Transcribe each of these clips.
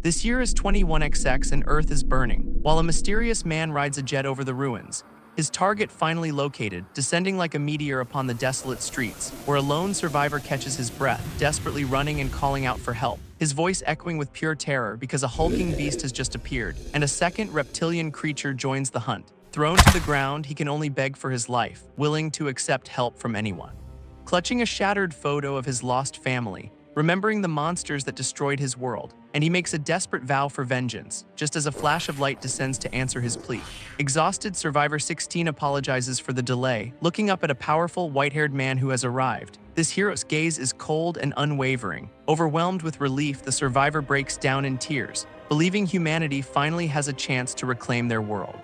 This year is 21XX and Earth is burning, while a mysterious man rides a jet over the ruins. His target finally located, descending like a meteor upon the desolate streets, where a lone survivor catches his breath, desperately running and calling out for help, his voice echoing with pure terror because a hulking beast has just appeared, and a second reptilian creature joins the hunt. Thrown to the ground, he can only beg for his life, willing to accept help from anyone. Clutching a shattered photo of his lost family, remembering the monsters that destroyed his world, and he makes a desperate vow for vengeance, just as a flash of light descends to answer his plea. Exhausted, Survivor 16 apologizes for the delay, looking up at a powerful, white-haired man who has arrived. This hero's gaze is cold and unwavering. Overwhelmed with relief, the survivor breaks down in tears, believing humanity finally has a chance to reclaim their world.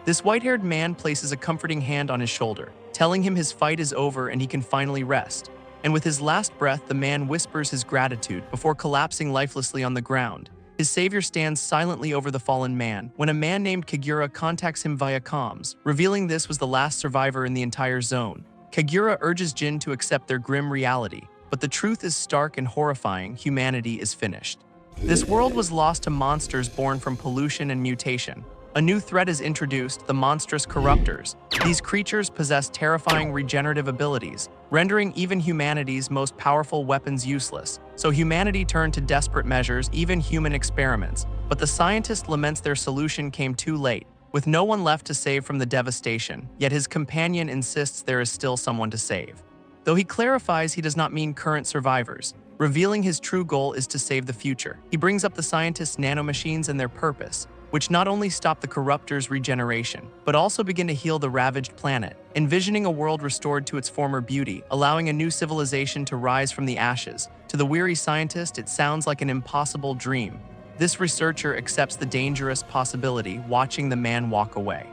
This white-haired man places a comforting hand on his shoulder, telling him his fight is over and he can finally rest. And with his last breath, the man whispers his gratitude before collapsing lifelessly on the ground. His savior stands silently over the fallen man when a man named Kagura contacts him via comms, revealing this was the last survivor in the entire zone. Kagura urges Jin to accept their grim reality, but the truth is stark and horrifying: humanity is finished. This world was lost to monsters born from pollution and mutation. A new threat is introduced: the monstrous corruptors. These creatures possess terrifying regenerative abilities, rendering even humanity's most powerful weapons useless. So humanity turned to desperate measures, even human experiments. But the scientist laments their solution came too late, with no one left to save from the devastation. Yet his companion insists there is still someone to save. Though he clarifies he does not mean current survivors, revealing his true goal is to save the future. He brings up the scientists' nanomachines and their purpose, which not only stop the corruptors' regeneration, but also begin to heal the ravaged planet, envisioning a world restored to its former beauty, allowing a new civilization to rise from the ashes. To the weary scientist, it sounds like an impossible dream. This researcher accepts the dangerous possibility, watching the man walk away.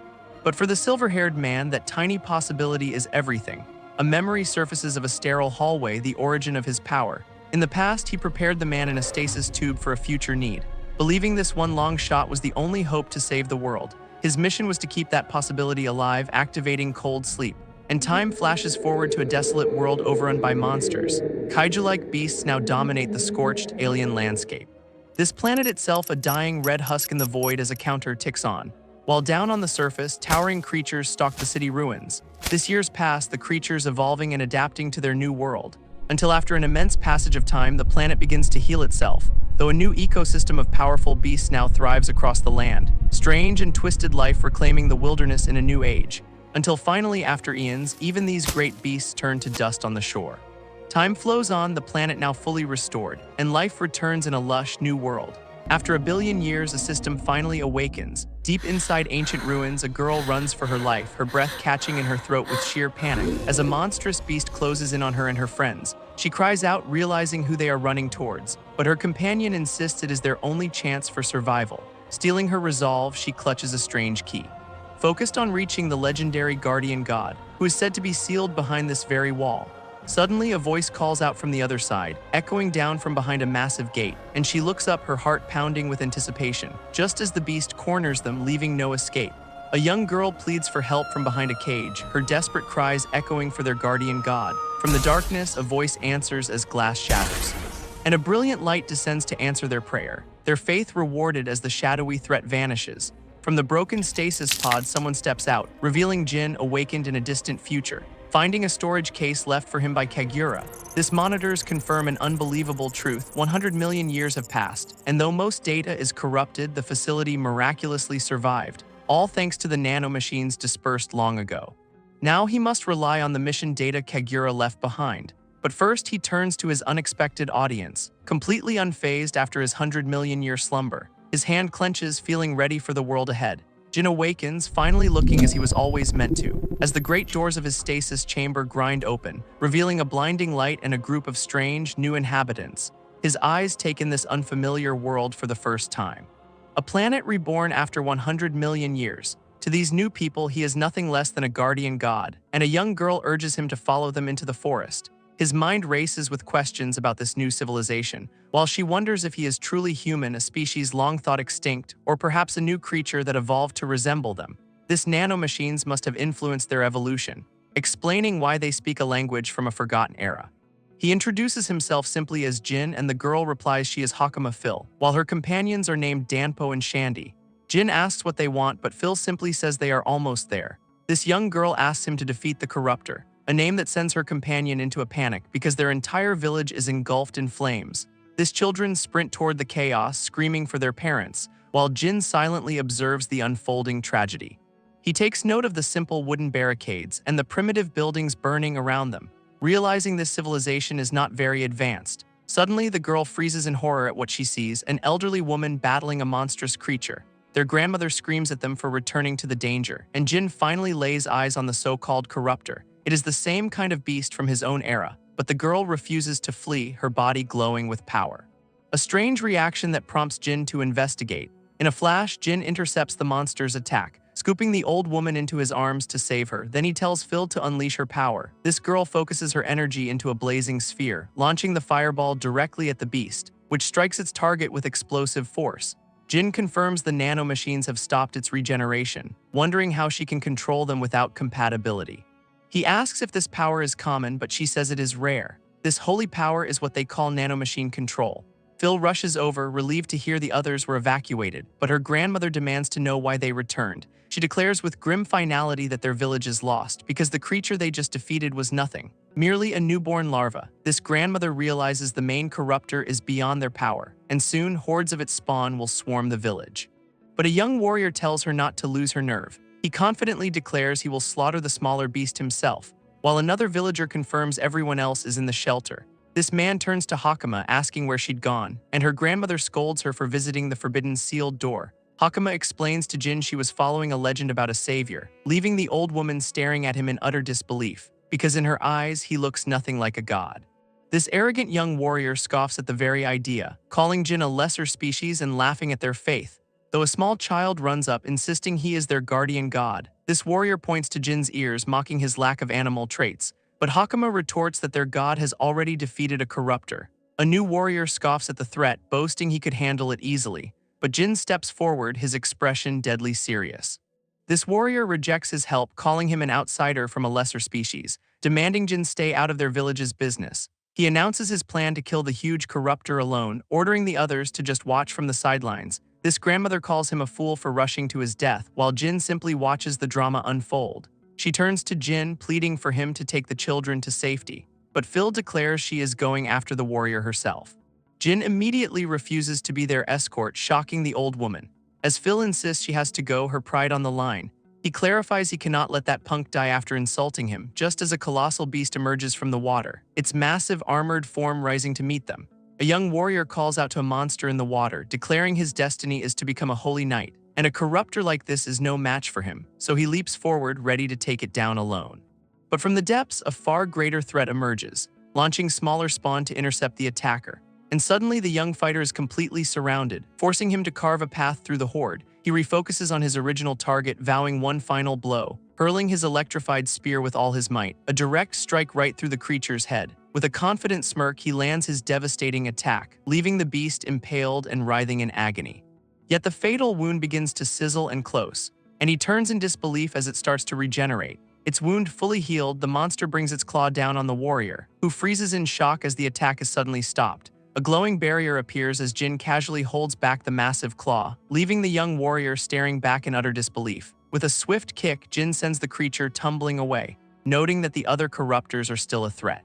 But for the silver-haired man, that tiny possibility is everything. A memory surfaces of a sterile hallway, the origin of his power. In the past, he prepared the man in a stasis tube for a future need, believing this one long shot was the only hope to save the world. His mission was to keep that possibility alive, activating cold sleep. And time flashes forward to a desolate world overrun by monsters. Kaiju-like beasts now dominate the scorched, alien landscape. This planet itself a dying red husk in the void as a counter ticks on. While down on the surface, towering creatures stalk the city ruins. This year's past, the creatures evolving and adapting to their new world. Until after an immense passage of time, the planet begins to heal itself, though a new ecosystem of powerful beasts now thrives across the land. Strange and twisted life reclaiming the wilderness in a new age. Until finally, after eons, even these great beasts turn to dust on the shore. Time flows on, the planet now fully restored, and life returns in a lush new world. After 1 billion years, a system finally awakens. Deep inside ancient ruins, a girl runs for her life, her breath catching in her throat with sheer panic. As a monstrous beast closes in on her and her friends, she cries out, realizing who they are running towards. But her companion insists it is their only chance for survival. Stealing her resolve, she clutches a strange key. Focused on reaching the legendary guardian god, who is said to be sealed behind this very wall. Suddenly, a voice calls out from the other side, echoing down from behind a massive gate, and she looks up, her heart pounding with anticipation, just as the beast corners them, leaving no escape. A young girl pleads for help from behind a cage, her desperate cries echoing for their guardian god. From the darkness, a voice answers as glass shatters, and a brilliant light descends to answer their prayer, their faith rewarded as the shadowy threat vanishes. From the broken stasis pod, someone steps out, revealing Jin awakened in a distant future, finding a storage case left for him by Kagura. This monitors confirm an unbelievable truth: 100 million years have passed, and though most data is corrupted, the facility miraculously survived, all thanks to the nanomachines dispersed long ago. Now he must rely on the mission data Kagura left behind. But first he turns to his unexpected audience, completely unfazed after his 100 million year slumber. His hand clenches, feeling ready for the world ahead. Jin awakens, finally looking as he was always meant to, as the great doors of his stasis chamber grind open, revealing a blinding light and a group of strange, new inhabitants. His eyes take in this unfamiliar world for the first time. A planet reborn after 100 million years. To these new people, he is nothing less than a guardian god, and a young girl urges him to follow them into the forest. His mind races with questions about this new civilization, while she wonders if he is truly human, a species long thought extinct, or perhaps a new creature that evolved to resemble them. This nanomachines must have influenced their evolution, explaining why they speak a language from a forgotten era. He introduces himself simply as Jin, and the girl replies she is Hakama Phil, while her companions are named Danpo and Shandy. Jin asks what they want, but Phil simply says they are almost there. This young girl asks him to defeat the Corruptor, a name that sends her companion into a panic because their entire village is engulfed in flames. These children sprint toward the chaos, screaming for their parents, while Jin silently observes the unfolding tragedy. He takes note of the simple wooden barricades and the primitive buildings burning around them. Realizing this civilization is not very advanced, suddenly the girl freezes in horror at what she sees: an elderly woman battling a monstrous creature. Their grandmother screams at them for returning to the danger, and Jin finally lays eyes on the so-called Corruptor. It is the same kind of beast from his own era, but the girl refuses to flee, her body glowing with power. A strange reaction that prompts Jin to investigate. In a flash, Jin intercepts the monster's attack, scooping the old woman into his arms to save her. Then he tells Phil to unleash her power. This girl focuses her energy into a blazing sphere, launching the fireball directly at the beast, which strikes its target with explosive force. Jin confirms the nanomachines have stopped its regeneration, wondering how she can control them without compatibility. He asks if this power is common, but she says it is rare. This holy power is what they call nanomachine control. Phil rushes over, relieved to hear the others were evacuated, but her grandmother demands to know why they returned. She declares with grim finality that their village is lost because the creature they just defeated was nothing, merely a newborn larva. This grandmother realizes the main Corruptor is beyond their power, and soon hordes of its spawn will swarm the village. But a young warrior tells her not to lose her nerve. He confidently declares he will slaughter the smaller beast himself, while another villager confirms everyone else is in the shelter. This man turns to Hakama, asking where she'd gone, and her grandmother scolds her for visiting the forbidden sealed door. Hakama explains to Jin she was following a legend about a savior, leaving the old woman staring at him in utter disbelief, because in her eyes he looks nothing like a god. This arrogant young warrior scoffs at the very idea, calling Jin a lesser species and laughing at their faith, though a small child runs up insisting he is their guardian god. This warrior points to Jin's ears, mocking his lack of animal traits, but Hakama retorts that their god has already defeated a Corruptor. A new warrior scoffs at the threat, boasting he could handle it easily, but Jin steps forward, his expression deadly serious. This warrior rejects his help, calling him an outsider from a lesser species, demanding Jin stay out of their village's business. He announces his plan to kill the huge Corruptor alone, ordering the others to just watch from the sidelines. This grandmother calls him a fool for rushing to his death, while Jin simply watches the drama unfold. She turns to Jin, pleading for him to take the children to safety, but Phil declares she is going after the warrior herself. Jin immediately refuses to be their escort, shocking the old woman. As Phil insists she has to go, her pride on the line, he clarifies he cannot let that punk die after insulting him, just as a colossal beast emerges from the water, its massive armored form rising to meet them. A young warrior calls out to a monster in the water, declaring his destiny is to become a holy knight, and a Corruptor like this is no match for him, so he leaps forward, ready to take it down alone. But from the depths, a far greater threat emerges, launching smaller spawn to intercept the attacker. And suddenly the young fighter is completely surrounded, forcing him to carve a path through the horde. He refocuses on his original target, vowing one final blow, hurling his electrified spear with all his might, a direct strike right through the creature's head. With a confident smirk, he lands his devastating attack, leaving the beast impaled and writhing in agony. Yet the fatal wound begins to sizzle and close, and he turns in disbelief as it starts to regenerate. Its wound fully healed, the monster brings its claw down on the warrior, who freezes in shock as the attack is suddenly stopped. A glowing barrier appears as Jin casually holds back the massive claw, leaving the young warrior staring back in utter disbelief. With a swift kick, Jin sends the creature tumbling away, noting that the other Corruptors are still a threat.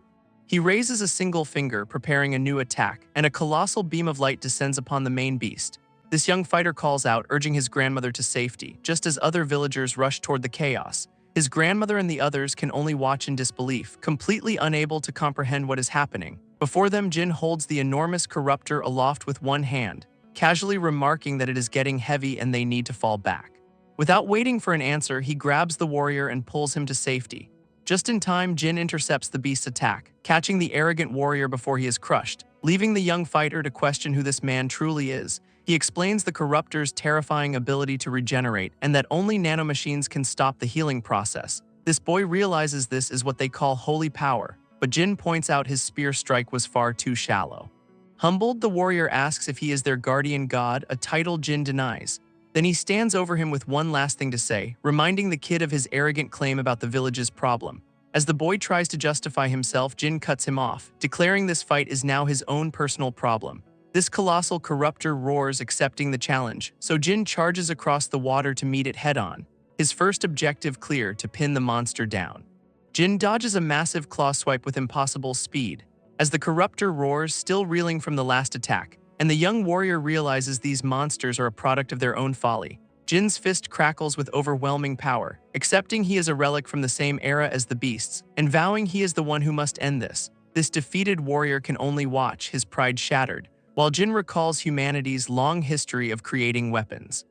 He raises a single finger, preparing a new attack, and a colossal beam of light descends upon the main beast. This young fighter calls out, urging his grandmother to safety, just as other villagers rush toward the chaos. His grandmother and the others can only watch in disbelief, completely unable to comprehend what is happening. Before them, Jin holds the enormous Corruptor aloft with one hand, casually remarking that it is getting heavy and they need to fall back. Without waiting for an answer, he grabs the warrior and pulls him to safety. Just in time, Jin intercepts the beast's attack, catching the arrogant warrior before he is crushed, leaving the young fighter to question who this man truly is. He explains the Corruptor's terrifying ability to regenerate and that only nanomachines can stop the healing process. This boy realizes this is what they call holy power, but Jin points out his spear strike was far too shallow. Humbled, the warrior asks if he is their guardian god, a title Jin denies. Then he stands over him with one last thing to say, reminding the kid of his arrogant claim about the village's problem. As the boy tries to justify himself, Jin cuts him off, declaring this fight is now his own personal problem. This colossal corruptor roars, accepting the challenge, so Jin charges across the water to meet it head-on, his first objective clear: to pin the monster down. Jin dodges a massive claw swipe with impossible speed, as the corruptor roars, still reeling from the last attack, and the young warrior realizes these monsters are a product of their own folly. Jin's fist crackles with overwhelming power, accepting he is a relic from the same era as the beasts, and vowing he is the one who must end this. This defeated warrior can only watch, his pride shattered, while Jin recalls humanity's long history of creating weapons.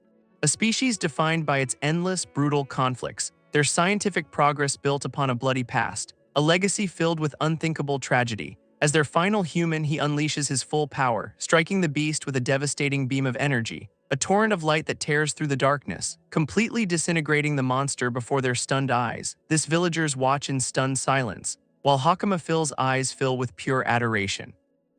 A species defined by its endless, brutal conflicts, their scientific progress built upon a bloody past, a legacy filled with unthinkable tragedy. As their final human, he unleashes his full power, striking the beast with a devastating beam of energy, a torrent of light that tears through the darkness, completely disintegrating the monster before their stunned eyes. This villagers watch in stunned silence, while Hakamafil's eyes fill with pure adoration.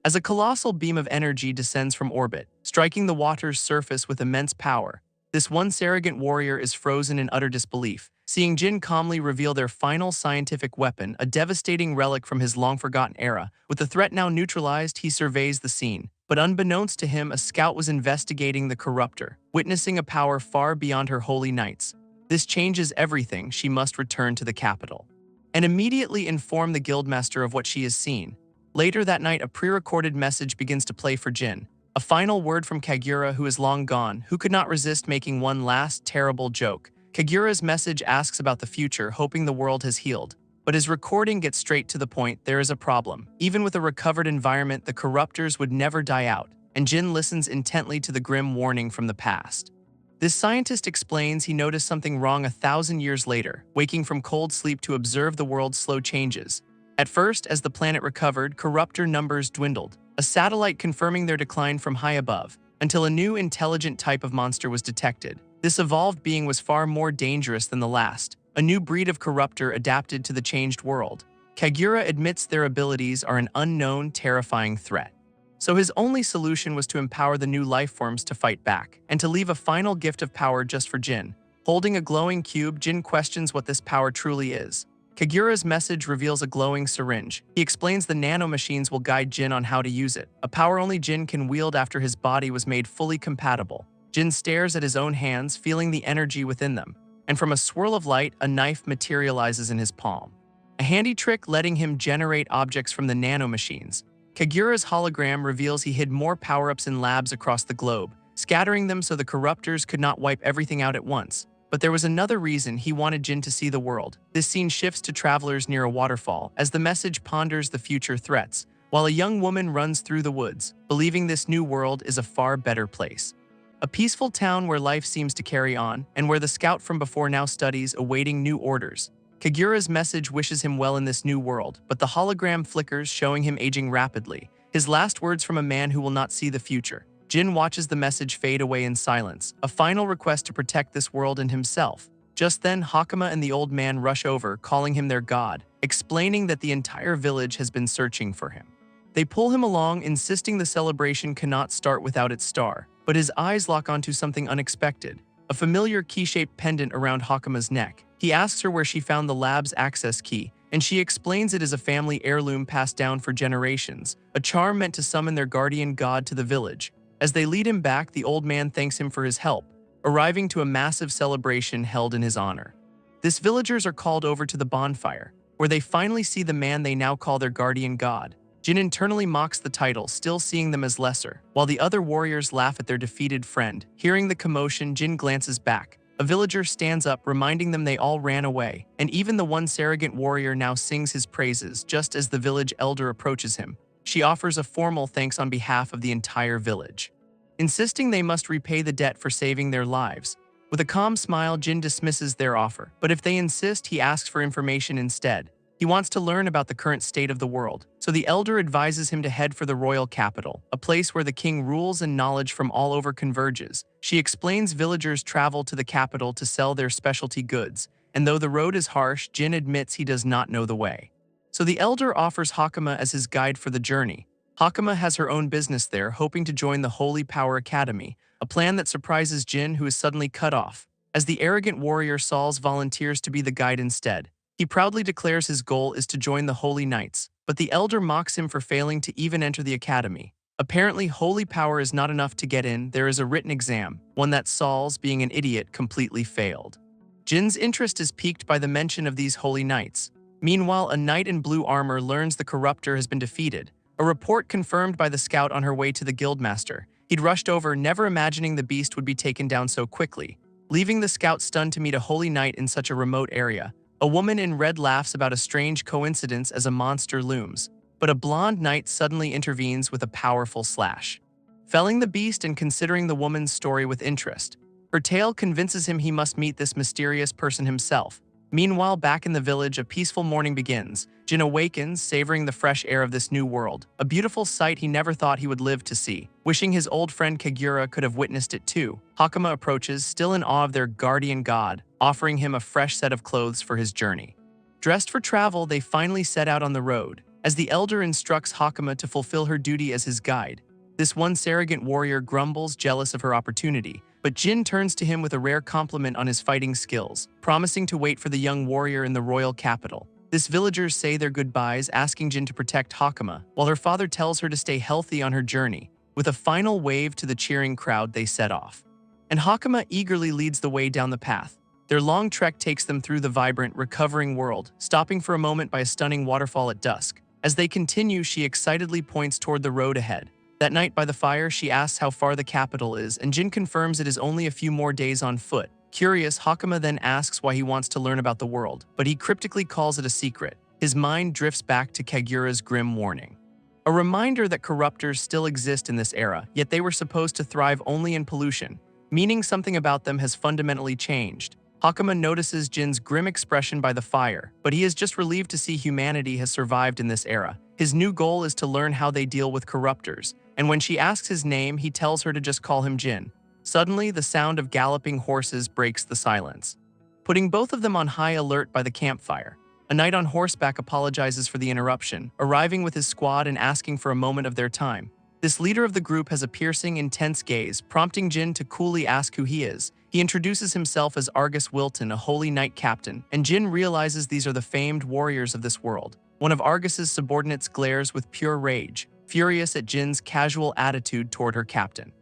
As a colossal beam of energy descends from orbit, striking the water's surface with immense power, this once arrogant warrior is frozen in utter disbelief, seeing Jin calmly reveal their final scientific weapon, a devastating relic from his long-forgotten era. With the threat now neutralized, he surveys the scene. But unbeknownst to him, a scout was investigating the corruptor, witnessing a power far beyond her holy knights. This changes everything. She must return to the capital and immediately inform the guildmaster of what she has seen. Later that night, a pre-recorded message begins to play for Jin. A final word from Kagura, who is long gone, who could not resist making one last terrible joke. Kagura's message asks about the future, hoping the world has healed. But his recording gets straight to the point. There is a problem. Even with a recovered environment, the corruptors would never die out, and Jin listens intently to the grim warning from the past. This scientist explains he noticed something wrong 1,000 years later, waking from cold sleep to observe the world's slow changes. At first, as the planet recovered, corruptor numbers dwindled, a satellite confirming their decline from high above, until a new intelligent type of monster was detected. This evolved being was far more dangerous than the last, a new breed of corruptor adapted to the changed world. Kagura admits their abilities are an unknown, terrifying threat. So his only solution was to empower the new lifeforms to fight back, and to leave a final gift of power just for Jin. Holding a glowing cube, Jin questions what this power truly is. Kagura's message reveals a glowing syringe. He explains the nanomachines will guide Jin on how to use it, a power only Jin can wield after his body was made fully compatible. Jin stares at his own hands, feeling the energy within them, and from a swirl of light, a knife materializes in his palm. A handy trick letting him generate objects from the nanomachines. Kagura's hologram reveals he hid more power-ups in labs across the globe, scattering them so the corruptors could not wipe everything out at once. But there was another reason: he wanted Jin to see the world. This scene shifts to travelers near a waterfall, as the message ponders the future threats, while a young woman runs through the woods, believing this new world is a far better place. A peaceful town where life seems to carry on, and where the scout from before now studies, awaiting new orders. Kagura's message wishes him well in this new world, but the hologram flickers, showing him aging rapidly. His last words from a man who will not see the future. Jin watches the message fade away in silence, a final request to protect this world and himself. Just then, Hakama and the old man rush over, calling him their god, explaining that the entire village has been searching for him. They pull him along, insisting the celebration cannot start without its star, but his eyes lock onto something unexpected, a familiar key-shaped pendant around Hakama's neck. He asks her where she found the lab's access key, and she explains it is a family heirloom passed down for generations, a charm meant to summon their guardian god to the village. As they lead him back, the old man thanks him for his help, arriving to a massive celebration held in his honor. These villagers are called over to the bonfire, where they finally see the man they now call their guardian god. Jin internally mocks the title, still seeing them as lesser, while the other warriors laugh at their defeated friend. Hearing the commotion, Jin glances back. A villager stands up, reminding them they all ran away, and even the once arrogant warrior now sings his praises. Just as the village elder approaches him, she offers a formal thanks on behalf of the entire village, insisting they must repay the debt for saving their lives. With a calm smile, Jin dismisses their offer, but if they insist, he asks for information instead. He wants to learn about the current state of the world, so the elder advises him to head for the royal capital, a place where the king rules and knowledge from all over converges. She explains villagers travel to the capital to sell their specialty goods, and though the road is harsh, Jin admits he does not know the way. So the elder offers Hakama as his guide for the journey. Hakama has her own business there, hoping to join the Holy Power Academy, a plan that surprises Jin, who is suddenly cut off, as the arrogant warrior Sauls volunteers to be the guide instead. He proudly declares his goal is to join the Holy Knights, but the elder mocks him for failing to even enter the academy. Apparently, holy power is not enough to get in. There is a written exam, one that Saul's, being an idiot, completely failed. Jin's interest is piqued by the mention of these holy knights. Meanwhile, a knight in blue armor learns the corruptor has been defeated, a report confirmed by the scout on her way to the guildmaster. He'd rushed over, never imagining the beast would be taken down so quickly, leaving the scout stunned to meet a holy knight in such a remote area. A woman in red laughs about a strange coincidence as a monster looms, but a blonde knight suddenly intervenes with a powerful slash, felling the beast and considering the woman's story with interest. Her tale convinces him he must meet this mysterious person himself. Meanwhile, back in the village, a peaceful morning begins. Jin awakens, savoring the fresh air of this new world, a beautiful sight he never thought he would live to see. Wishing his old friend Kagura could have witnessed it too, Hakama approaches, still in awe of their guardian god, offering him a fresh set of clothes for his journey. Dressed for travel, they finally set out on the road, as the elder instructs Hakama to fulfill her duty as his guide. This once arrogant warrior grumbles, jealous of her opportunity, but Jin turns to him with a rare compliment on his fighting skills, promising to wait for the young warrior in the royal capital. This villagers say their goodbyes, asking Jin to protect Hakama, while her father tells her to stay healthy on her journey. With a final wave to the cheering crowd, they set off. And Hakama eagerly leads the way down the path. Their long trek takes them through the vibrant, recovering world, stopping for a moment by a stunning waterfall at dusk. As they continue, she excitedly points toward the road ahead. That night by the fire, she asks how far the capital is, and Jin confirms it is only a few more days on foot. Curious, Hakama then asks why he wants to learn about the world, but he cryptically calls it a secret. His mind drifts back to Kagura's grim warning. A reminder that corruptors still exist in this era, yet they were supposed to thrive only in pollution, meaning something about them has fundamentally changed. Hakama notices Jin's grim expression by the fire, but he is just relieved to see humanity has survived in this era. His new goal is to learn how they deal with corruptors, and when she asks his name, he tells her to just call him Jin. Suddenly, the sound of galloping horses breaks the silence, putting both of them on high alert by the campfire. A knight on horseback apologizes for the interruption, arriving with his squad and asking for a moment of their time. This leader of the group has a piercing, intense gaze, prompting Jin to coolly ask who he is. He introduces himself as Argus Wilton, a holy knight captain, and Jin realizes these are the famed warriors of this world. One of Argus's subordinates glares with pure rage, furious at Jin's casual attitude toward her captain.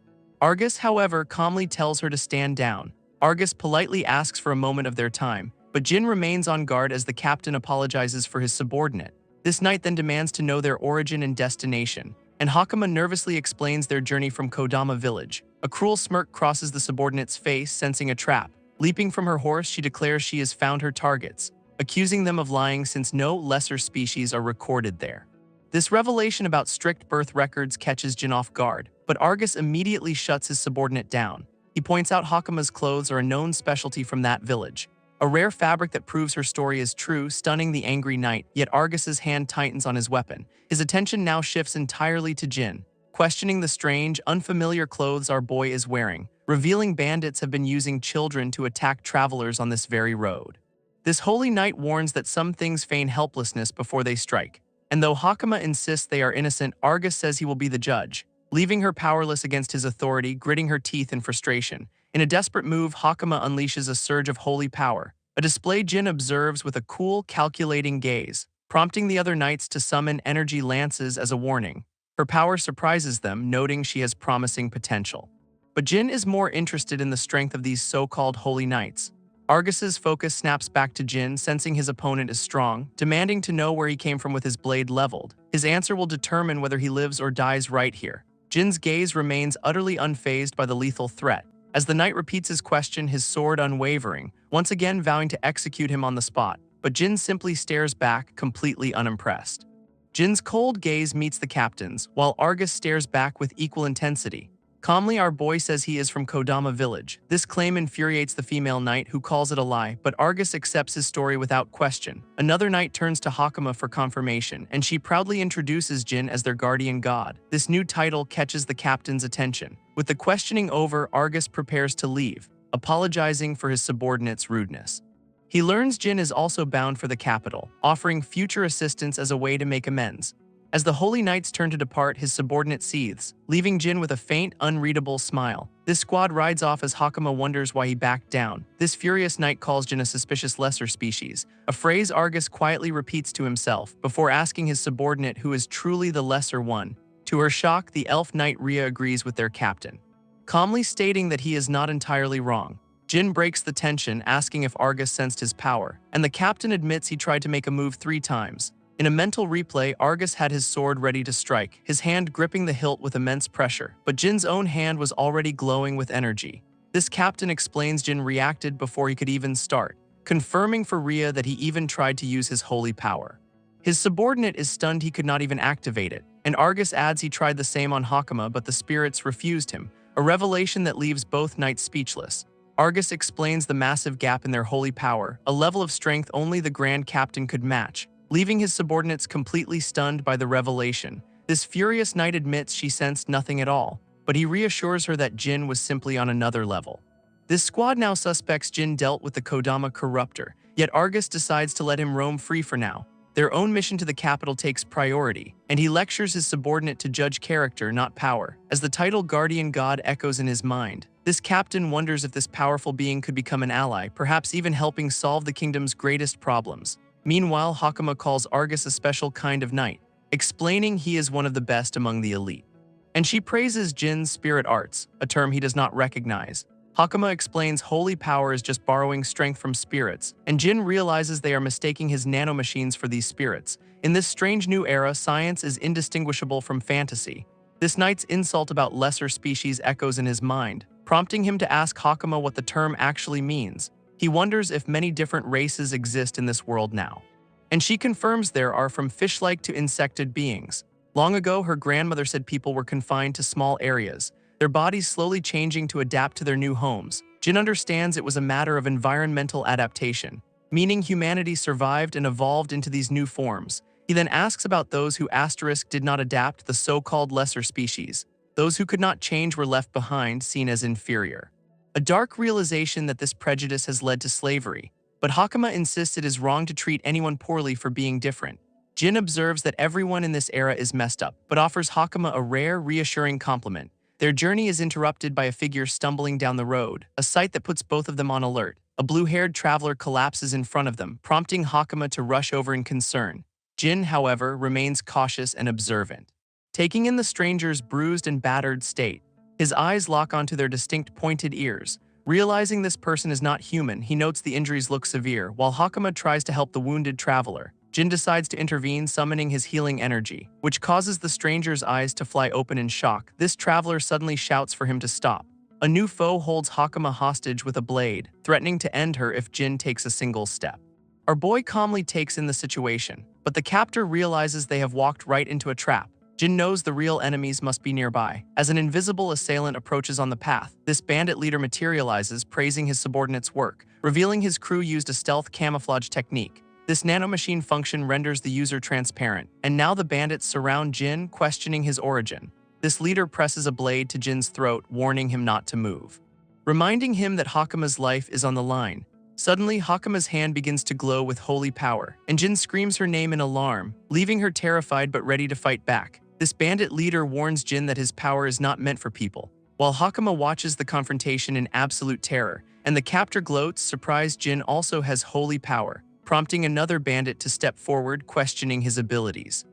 Argus, however, calmly tells her to stand down. Argus politely asks for a moment of their time, but Jin remains on guard as the captain apologizes for his subordinate. This knight then demands to know their origin and destination, and Hakama nervously explains their journey from Kodama village. A cruel smirk crosses the subordinate's face, sensing a trap. Leaping from her horse, she declares she has found her targets, accusing them of lying since no lesser species are recorded there. This revelation about strict birth records catches Jin off guard, but Argus immediately shuts his subordinate down. He points out Hakama's clothes are a known specialty from that village, a rare fabric that proves her story is true, stunning the angry knight, yet Argus's hand tightens on his weapon. His attention now shifts entirely to Jin, questioning the strange, unfamiliar clothes our boy is wearing, revealing bandits have been using children to attack travelers on this very road. This holy knight warns that some things feign helplessness before they strike, and though Hakama insists they are innocent, Argus says he will be the judge, leaving her powerless against his authority, gritting her teeth in frustration. In a desperate move, Hakama unleashes a surge of holy power, a display Jin observes with a cool, calculating gaze, prompting the other knights to summon energy lances as a warning. Her power surprises them, noting she has promising potential. But Jin is more interested in the strength of these so-called holy knights. Argus's focus snaps back to Jin, sensing his opponent is strong, demanding to know where he came from with his blade leveled. His answer will determine whether he lives or dies right here. Jin's gaze remains utterly unfazed by the lethal threat. As the knight repeats his question, his sword unwavering, once again vowing to execute him on the spot, but Jin simply stares back, completely unimpressed. Jin's cold gaze meets the captain's, while Argus stares back with equal intensity. Calmly, our boy says he is from Kodama village. This claim infuriates the female knight, who calls it a lie, but Argus accepts his story without question. Another knight turns to Hakama for confirmation, and she proudly introduces Jin as their guardian god. This new title catches the captain's attention. With the questioning over, Argus prepares to leave, apologizing for his subordinate's rudeness. He learns Jin is also bound for the capital, offering future assistance as a way to make amends. As the holy knights turn to depart, his subordinate seethes, leaving Jin with a faint, unreadable smile. This squad rides off as Hakama wonders why he backed down. This furious knight calls Jin a suspicious lesser species, a phrase Argus quietly repeats to himself before asking his subordinate who is truly the lesser one. To her shock, the elf knight Rhea agrees with their captain, calmly stating that he is not entirely wrong. Jin breaks the tension, asking if Argus sensed his power, and the captain admits he tried to make a move 3 times. In a mental replay, Argus had his sword ready to strike, his hand gripping the hilt with immense pressure, but Jin's own hand was already glowing with energy. This captain explains Jin reacted before he could even start, confirming for Rhea that he even tried to use his holy power. His subordinate is stunned he could not even activate it, and Argus adds he tried the same on Hakama but the spirits refused him, a revelation that leaves both knights speechless. Argus explains the massive gap in their holy power, a level of strength only the Grand Captain could match, leaving his subordinates completely stunned by the revelation. This furious knight admits she sensed nothing at all, but he reassures her that Jin was simply on another level. This squad now suspects Jin dealt with the Kodama corruptor, yet Argus decides to let him roam free for now. Their own mission to the capital takes priority, and he lectures his subordinate to judge character, not power. As the title Guardian God echoes in his mind, this captain wonders if this powerful being could become an ally, perhaps even helping solve the kingdom's greatest problems. Meanwhile, Hakama calls Argus a special kind of knight, explaining he is one of the best among the elite. And she praises Jin's spirit arts, a term he does not recognize. Hakama explains holy power is just borrowing strength from spirits, and Jin realizes they are mistaking his nanomachines for these spirits. In this strange new era, science is indistinguishable from fantasy. This knight's insult about lesser species echoes in his mind, prompting him to ask Hakama what the term actually means. He wonders if many different races exist in this world now. And she confirms there are, from fish-like to insected beings. Long ago, her grandmother said people were confined to small areas, their bodies slowly changing to adapt to their new homes. Jin understands it was a matter of environmental adaptation, meaning humanity survived and evolved into these new forms. He then asks about those who did not adapt, the so-called lesser species. Those who could not change were left behind, seen as inferior. A dark realization that this prejudice has led to slavery, but Hakama insists it is wrong to treat anyone poorly for being different. Jin observes that everyone in this era is messed up, but offers Hakama a rare, reassuring compliment. Their journey is interrupted by a figure stumbling down the road, a sight that puts both of them on alert. A blue-haired traveler collapses in front of them, prompting Hakama to rush over in concern. Jin, however, remains cautious and observant, taking in the stranger's bruised and battered state. His eyes lock onto their distinct pointed ears. Realizing this person is not human, he notes the injuries look severe. While Hakama tries to help the wounded traveler, Jin decides to intervene, summoning his healing energy, which causes the stranger's eyes to fly open in shock. This traveler suddenly shouts for him to stop. A new foe holds Hakama hostage with a blade, threatening to end her if Jin takes a single step. Our boy calmly takes in the situation, but the captor realizes they have walked right into a trap. Jin knows the real enemies must be nearby. As an invisible assailant approaches on the path, this bandit leader materializes, praising his subordinate's work, revealing his crew used a stealth camouflage technique. This nanomachine function renders the user transparent, and now the bandits surround Jin, questioning his origin. This leader presses a blade to Jin's throat, warning him not to move, reminding him that Hakama's life is on the line. Suddenly, Hakama's hand begins to glow with holy power, and Jin screams her name in alarm, leaving her terrified but ready to fight back. This bandit leader warns Jin that his power is not meant for people, while Hakama watches the confrontation in absolute terror, and the captor gloats, surprised Jin also has holy power, prompting another bandit to step forward, questioning his abilities.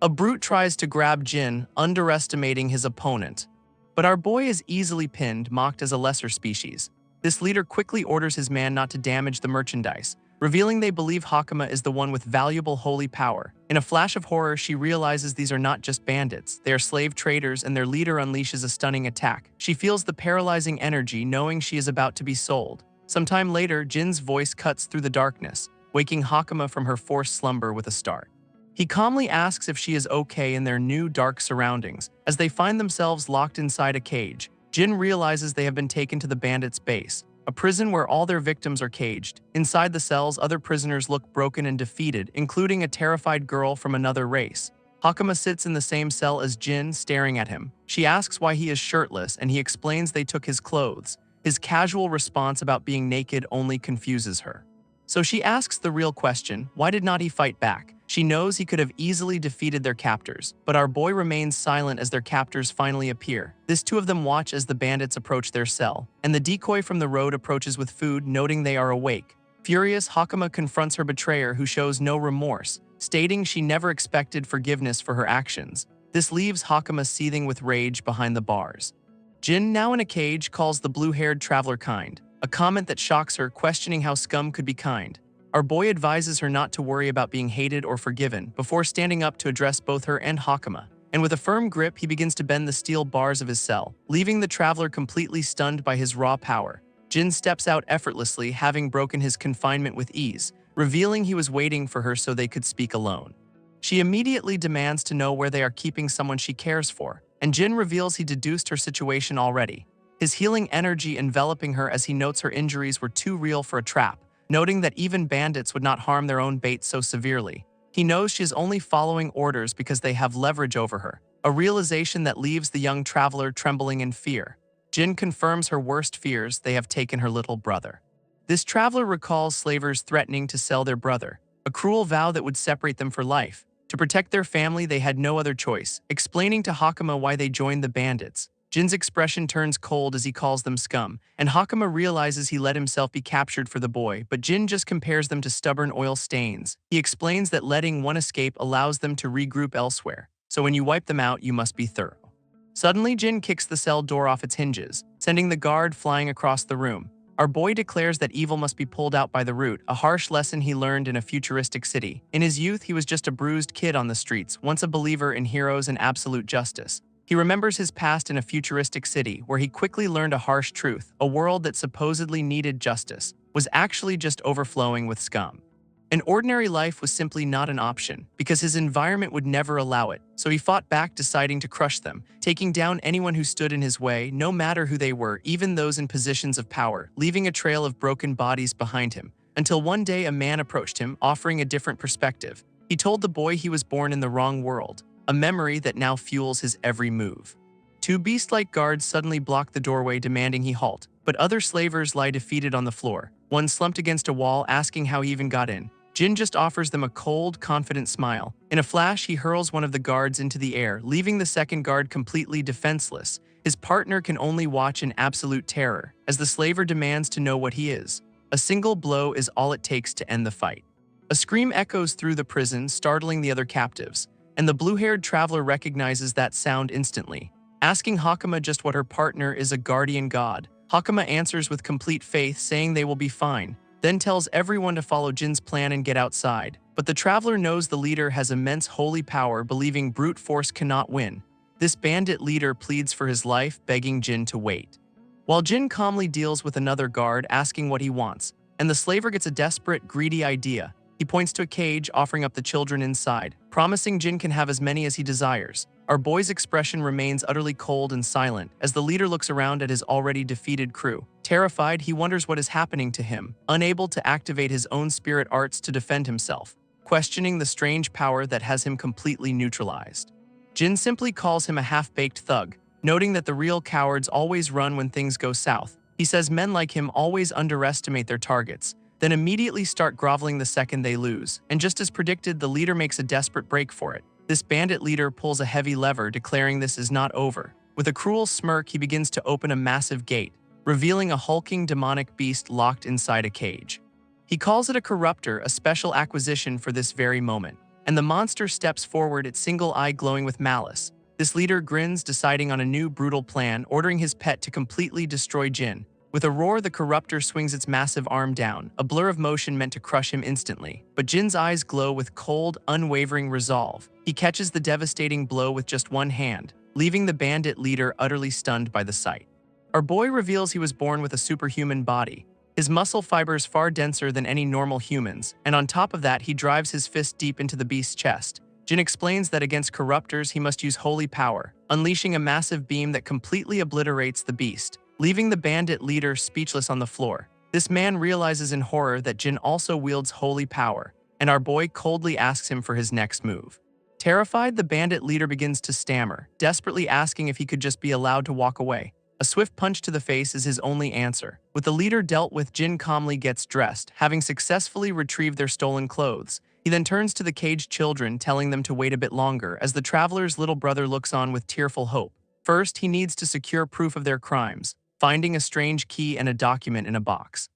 A brute tries to grab Jin, underestimating his opponent, but our boy is easily pinned, mocked as a lesser species. This leader quickly orders his man not to damage the merchandise, revealing they believe Hakama is the one with valuable holy power. In a flash of horror, she realizes these are not just bandits, they are slave traders, and their leader unleashes a stunning attack. She feels the paralyzing energy, knowing she is about to be sold. Sometime later, Jin's voice cuts through the darkness, waking Hakama from her forced slumber with a start. He calmly asks if she is okay in their new dark surroundings. As they find themselves locked inside a cage, Jin realizes they have been taken to the bandits' base, a prison where all their victims are caged. Inside the cells, other prisoners look broken and defeated, including a terrified girl from another race. Hakama sits in the same cell as Jin, staring at him. She asks why he is shirtless, and he explains they took his clothes. His casual response about being naked only confuses her. So she asks the real question, why did not he fight back? She knows he could have easily defeated their captors, but our boy remains silent as their captors finally appear. This two of them watch as the bandits approach their cell, and the decoy from the road approaches with food, noting they are awake. Furious, Hakama confronts her betrayer who shows no remorse, stating she never expected forgiveness for her actions. This leaves Hakama seething with rage behind the bars. Jin, now in a cage, calls the blue-haired traveler kind, a comment that shocks her, questioning how scum could be kind. Our boy advises her not to worry about being hated or forgiven before standing up to address both her and Hakama. And with a firm grip, he begins to bend the steel bars of his cell, leaving the traveler completely stunned by his raw power. Jin steps out effortlessly, having broken his confinement with ease, revealing he was waiting for her so they could speak alone. She immediately demands to know where they are keeping someone she cares for, and Jin reveals he deduced her situation already, his healing energy enveloping her as he notes her injuries were too real for a trap, noting that even bandits would not harm their own bait so severely. He knows she is only following orders because they have leverage over her, a realization that leaves the young traveler trembling in fear. Jin confirms her worst fears: they have taken her little brother. This traveler recalls slavers threatening to sell their brother, a cruel vow that would separate them for life. To protect their family, they had no other choice, explaining to Hakama why they joined the bandits. Jin's expression turns cold as he calls them scum, and Hakama realizes he let himself be captured for the boy, but Jin just compares them to stubborn oil stains. He explains that letting one escape allows them to regroup elsewhere, so when you wipe them out, you must be thorough. Suddenly, Jin kicks the cell door off its hinges, sending the guard flying across the room. Our boy declares that evil must be pulled out by the root, a harsh lesson he learned in a futuristic city. In his youth, he was just a bruised kid on the streets, once a believer in heroes and absolute justice. He remembers his past in a futuristic city where he quickly learned a harsh truth: a world that supposedly needed justice was actually just overflowing with scum. An ordinary life was simply not an option because his environment would never allow it, so he fought back, deciding to crush them, taking down anyone who stood in his way, no matter who they were, even those in positions of power, leaving a trail of broken bodies behind him, until one day a man approached him, offering a different perspective. He told the boy he was born in the wrong world, a memory that now fuels his every move. Two beast-like guards suddenly block the doorway, demanding he halt, but other slavers lie defeated on the floor, one slumped against a wall, asking how he even got in. Jin just offers them a cold, confident smile. In a flash, he hurls one of the guards into the air, leaving the second guard completely defenseless. His partner can only watch in absolute terror, as the slaver demands to know what he is. A single blow is all it takes to end the fight. A scream echoes through the prison, startling the other captives, and the blue-haired traveler recognizes that sound instantly. Asking Hakama just what her partner is, a guardian god. Hakama answers with complete faith, saying they will be fine, then tells everyone to follow Jin's plan and get outside. But the traveler knows the leader has immense holy power, believing brute force cannot win. This bandit leader pleads for his life, begging Jin to wait. While Jin calmly deals with another guard, asking what he wants, and the slaver gets a desperate, greedy idea. He points to a cage, offering up the children inside, promising Jin can have as many as he desires. Our boy's expression remains utterly cold and silent as the leader looks around at his already defeated crew. Terrified, he wonders what is happening to him, unable to activate his own spirit arts to defend himself, questioning the strange power that has him completely neutralized. Jin simply calls him a half-baked thug, noting that the real cowards always run when things go south. He says men like him always underestimate their targets, then immediately start groveling the second they lose, and just as predicted, the leader makes a desperate break for it. This bandit leader pulls a heavy lever, declaring this is not over. With a cruel smirk, he begins to open a massive gate, revealing a hulking demonic beast locked inside a cage. He calls it a corruptor, a special acquisition for this very moment, and the monster steps forward, its single eye glowing with malice. This leader grins, deciding on a new brutal plan, ordering his pet to completely destroy Jin. With a roar, the corruptor swings its massive arm down, a blur of motion meant to crush him instantly. But Jin's eyes glow with cold, unwavering resolve. He catches the devastating blow with just one hand, leaving the bandit leader utterly stunned by the sight. Our boy reveals he was born with a superhuman body, his muscle fibers far denser than any normal humans, and on top of that, he drives his fist deep into the beast's chest. Jin explains that against corruptors, he must use holy power, unleashing a massive beam that completely obliterates the beast, leaving the bandit leader speechless on the floor. This man realizes in horror that Jin also wields holy power, and our boy coldly asks him for his next move. Terrified, the bandit leader begins to stammer, desperately asking if he could just be allowed to walk away. A swift punch to the face is his only answer. With the leader dealt with, Jin calmly gets dressed, having successfully retrieved their stolen clothes. He then turns to the caged children, telling them to wait a bit longer as the traveler's little brother looks on with tearful hope. First, he needs to secure proof of their crimes, finding a strange key and a document in a box.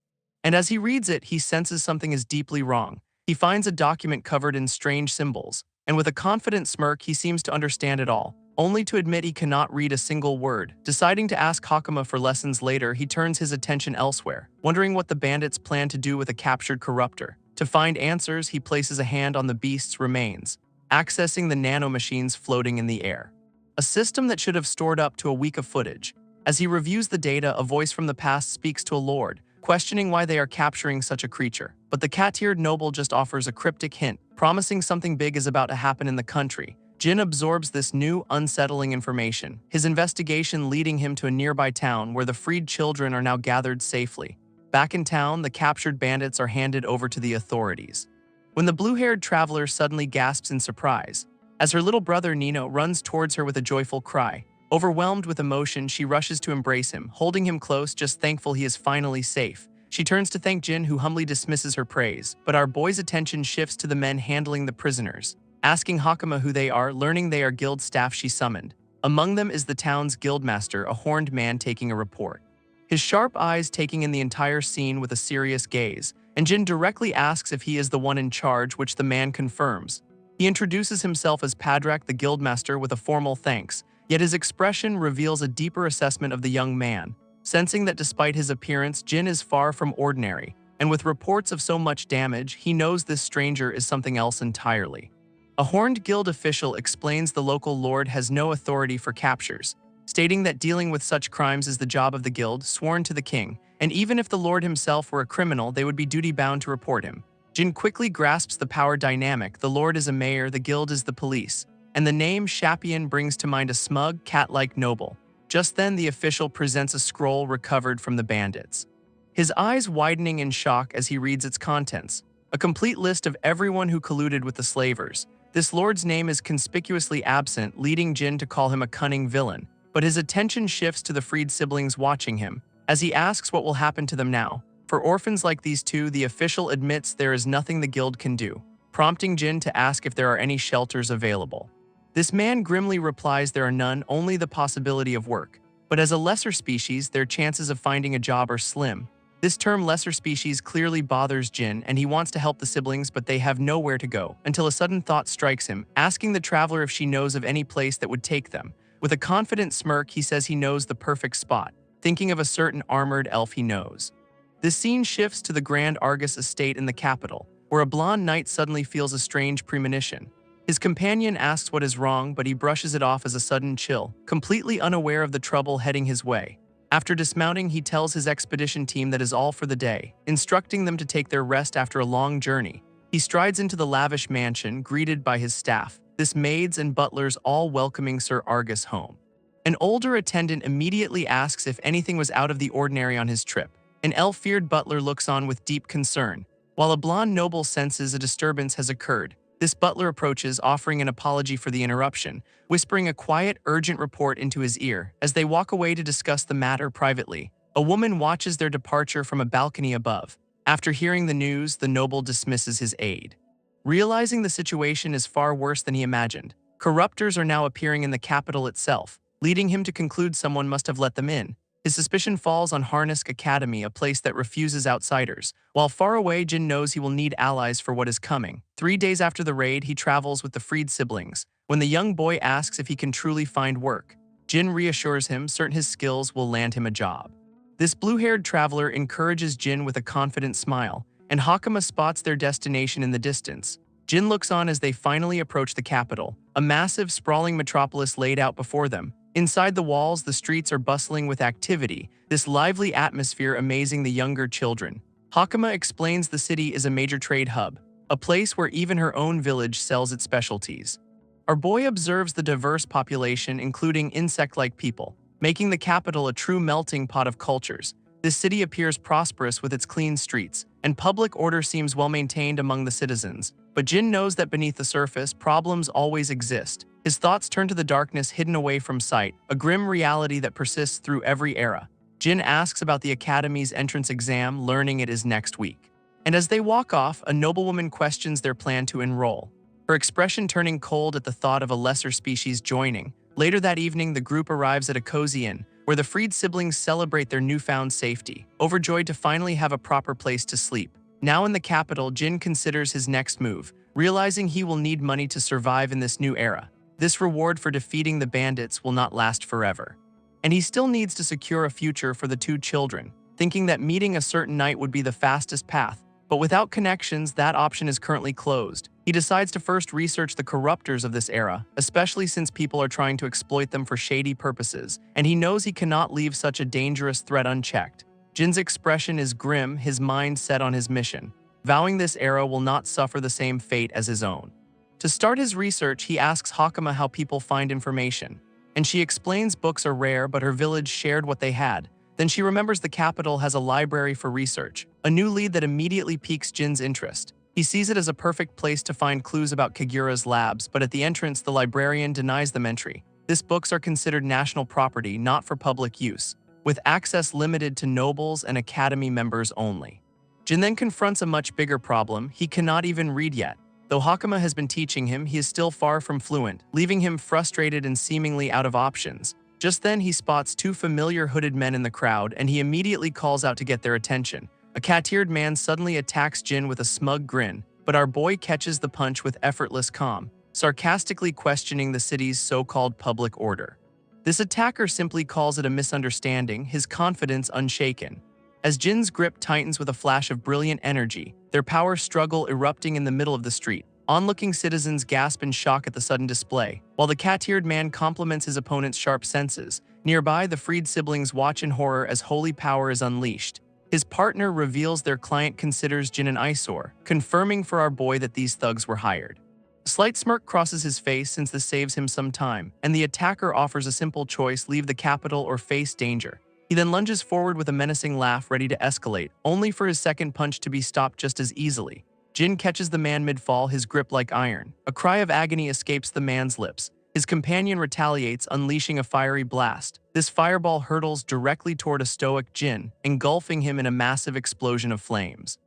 And as he reads it, he senses something is deeply wrong. He finds a document covered in strange symbols, and with a confident smirk, he seems to understand it all, only to admit he cannot read a single word. Deciding to ask Hakama for lessons later, he turns his attention elsewhere, wondering what the bandits plan to do with a captured corruptor. To find answers, he places a hand on the beast's remains, accessing the nanomachines floating in the air. A system that should have stored up to a week of footage. As he reviews the data, a voice from the past speaks to a lord, questioning why they are capturing such a creature. But the cat-eared noble just offers a cryptic hint, promising something big is about to happen in the country. Jin absorbs this new, unsettling information, his investigation leading him to a nearby town where the freed children are now gathered safely. Back in town, the captured bandits are handed over to the authorities. When the blue-haired traveler suddenly gasps in surprise, as her little brother Nino runs towards her with a joyful cry. Overwhelmed with emotion, she rushes to embrace him, holding him close, just thankful he is finally safe. She turns to thank Jin, who humbly dismisses her praise, but our boy's attention shifts to the men handling the prisoners. Asking Hakama who they are, learning they are guild staff she summoned. Among them is the town's guildmaster, a horned man taking a report. His sharp eyes taking in the entire scene with a serious gaze, and Jin directly asks if he is the one in charge, which the man confirms. He introduces himself as Padrak the guildmaster with a formal thanks, yet his expression reveals a deeper assessment of the young man. Sensing that despite his appearance, Jin is far from ordinary, and with reports of so much damage, he knows this stranger is something else entirely. A horned guild official explains the local lord has no authority for captures, stating that dealing with such crimes is the job of the guild, sworn to the king, and even if the lord himself were a criminal, they would be duty-bound to report him. Jin quickly grasps the power dynamic. The lord is a mayor, the guild is the police, and the name Shapian brings to mind a smug, cat-like noble. Just then, the official presents a scroll recovered from the bandits, his eyes widening in shock as he reads its contents. A complete list of everyone who colluded with the slavers. This lord's name is conspicuously absent, leading Jin to call him a cunning villain, but his attention shifts to the freed siblings watching him, as he asks what will happen to them now. For orphans like these two, the official admits there is nothing the guild can do, prompting Jin to ask if there are any shelters available. This man grimly replies there are none, only the possibility of work. But as a lesser species, their chances of finding a job are slim. This term lesser species clearly bothers Jin, and he wants to help the siblings, but they have nowhere to go, until a sudden thought strikes him, asking the traveler if she knows of any place that would take them. With a confident smirk, he says he knows the perfect spot, thinking of a certain armored elf he knows. This scene shifts to the Grand Argus estate in the capital, where a blonde knight suddenly feels a strange premonition. His companion asks what is wrong, but he brushes it off as a sudden chill, completely unaware of the trouble heading his way. After dismounting, he tells his expedition team that is all for the day, instructing them to take their rest after a long journey. He strides into the lavish mansion, greeted by his staff, his maids and butlers all welcoming Sir Argus home. An older attendant immediately asks if anything was out of the ordinary on his trip. An elf-feared butler looks on with deep concern, while a blonde noble senses a disturbance has occurred. This butler approaches, offering an apology for the interruption, whispering a quiet, urgent report into his ear. As they walk away to discuss the matter privately, a woman watches their departure from a balcony above. After hearing the news, the noble dismisses his aide. Realizing the situation is far worse than he imagined, corruptors are now appearing in the capital itself, leading him to conclude someone must have let them in. His suspicion falls on Harnisk Academy, a place that refuses outsiders. While far away, Jin knows he will need allies for what is coming. 3 days after the raid, he travels with the freed siblings. When the young boy asks if he can truly find work, Jin reassures him certain his skills will land him a job. This blue-haired traveler encourages Jin with a confident smile, and Hakama spots their destination in the distance. Jin looks on as they finally approach the capital, a massive, sprawling metropolis laid out before them. Inside the walls, the streets are bustling with activity, this lively atmosphere amazing the younger children. Hakama explains the city is a major trade hub, a place where even her own village sells its specialties. Our boy observes the diverse population, including insect-like people, making the capital a true melting pot of cultures. This city appears prosperous with its clean streets, and public order seems well maintained among the citizens. But Jin knows that beneath the surface, problems always exist. His thoughts turn to the darkness hidden away from sight, a grim reality that persists through every era. Jin asks about the Academy's entrance exam, learning it is next week. And as they walk off, a noblewoman questions their plan to enroll, her expression turning cold at the thought of a lesser species joining. Later that evening, the group arrives at a cozy inn, where the freed siblings celebrate their newfound safety, overjoyed to finally have a proper place to sleep. Now in the capital, Jin considers his next move, realizing he will need money to survive in this new era. This reward for defeating the bandits will not last forever. And he still needs to secure a future for the two children, thinking that meeting a certain knight would be the fastest path. But without connections, that option is currently closed. He decides to first research the corruptors of this era, especially since people are trying to exploit them for shady purposes, and he knows he cannot leave such a dangerous threat unchecked. Jin's expression is grim, his mind set on his mission, vowing this era will not suffer the same fate as his own. To start his research, he asks Hakama how people find information, and she explains books are rare but her village shared what they had. Then she remembers the capital has a library for research, a new lead that immediately piques Jin's interest. He sees it as a perfect place to find clues about Kagura's labs, but at the entrance, the librarian denies them entry. These books are considered national property, not for public use, with access limited to nobles and academy members only. Jin then confronts a much bigger problem. He cannot even read yet. Though Hakama has been teaching him, he is still far from fluent, leaving him frustrated and seemingly out of options. Just then, he spots two familiar hooded men in the crowd, and he immediately calls out to get their attention. A cat-eared man suddenly attacks Jin with a smug grin, but our boy catches the punch with effortless calm, sarcastically questioning the city's so-called public order. This attacker simply calls it a misunderstanding, his confidence unshaken. As Jin's grip tightens with a flash of brilliant energy, their power struggle erupting in the middle of the street. Onlooking citizens gasp in shock at the sudden display, while the cat-eared man compliments his opponent's sharp senses. Nearby, the freed siblings watch in horror as holy power is unleashed. His partner reveals their client considers Jin an eyesore, confirming for our boy that these thugs were hired. A slight smirk crosses his face since this saves him some time, and the attacker offers a simple choice: leave the capital or face danger. He then lunges forward with a menacing laugh ready to escalate, only for his second punch to be stopped just as easily. Jin catches the man mid-fall, his grip like iron. A cry of agony escapes the man's lips. His companion retaliates, unleashing a fiery blast. This fireball hurtles directly toward a stoic Jin, engulfing him in a massive explosion of flames.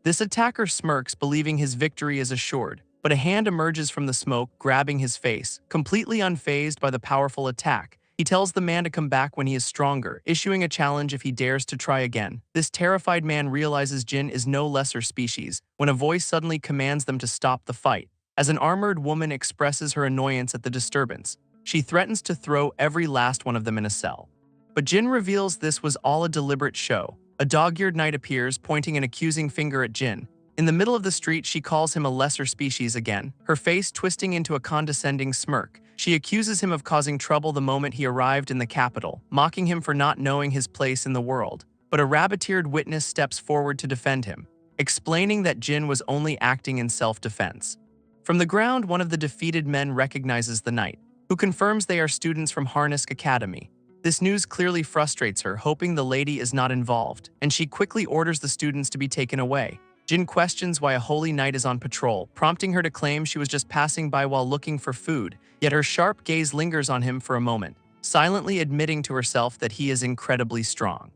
This attacker smirks, believing his victory is assured, but a hand emerges from the smoke, grabbing his face. Completely unfazed by the powerful attack, he tells the man to come back when he is stronger, issuing a challenge if he dares to try again. This terrified man realizes Jin is no lesser species when a voice suddenly commands them to stop the fight. As an armored woman expresses her annoyance at the disturbance, she threatens to throw every last one of them in a cell. But Jin reveals this was all a deliberate show. A dog-eared knight appears, pointing an accusing finger at Jin. In the middle of the street, she calls him a lesser species again, her face twisting into a condescending smirk. She accuses him of causing trouble the moment he arrived in the capital, mocking him for not knowing his place in the world. But a rabbit-eared witness steps forward to defend him, explaining that Jin was only acting in self-defense. From the ground, one of the defeated men recognizes the knight, who confirms they are students from Harnisk Academy. This news clearly frustrates her, hoping the lady is not involved, and she quickly orders the students to be taken away. Jin questions why a holy knight is on patrol, prompting her to claim she was just passing by while looking for food, yet her sharp gaze lingers on him for a moment, silently admitting to herself that he is incredibly strong.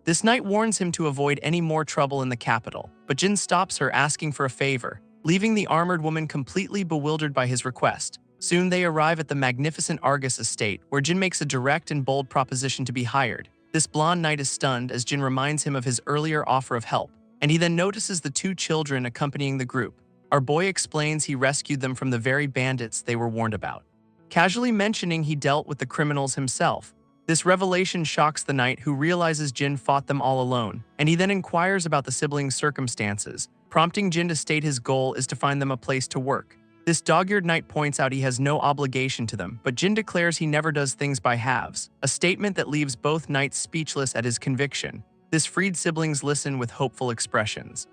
This knight warns him to avoid any more trouble in the capital, but Jin stops her, asking for a favor, leaving the armored woman completely bewildered by his request. Soon they arrive at the magnificent Argus estate, where Jin makes a direct and bold proposition to be hired. This blonde knight is stunned as Jin reminds him of his earlier offer of help, and he then notices the two children accompanying the group. Our boy explains he rescued them from the very bandits they were warned about, casually mentioning he dealt with the criminals himself. This revelation shocks the knight, who realizes Jin fought them all alone, and he then inquires about the siblings' circumstances, prompting Jin to state his goal is to find them a place to work. This dog-eared knight points out he has no obligation to them, but Jin declares he never does things by halves, a statement that leaves both knights speechless at his conviction. This freed siblings listen with hopeful expressions,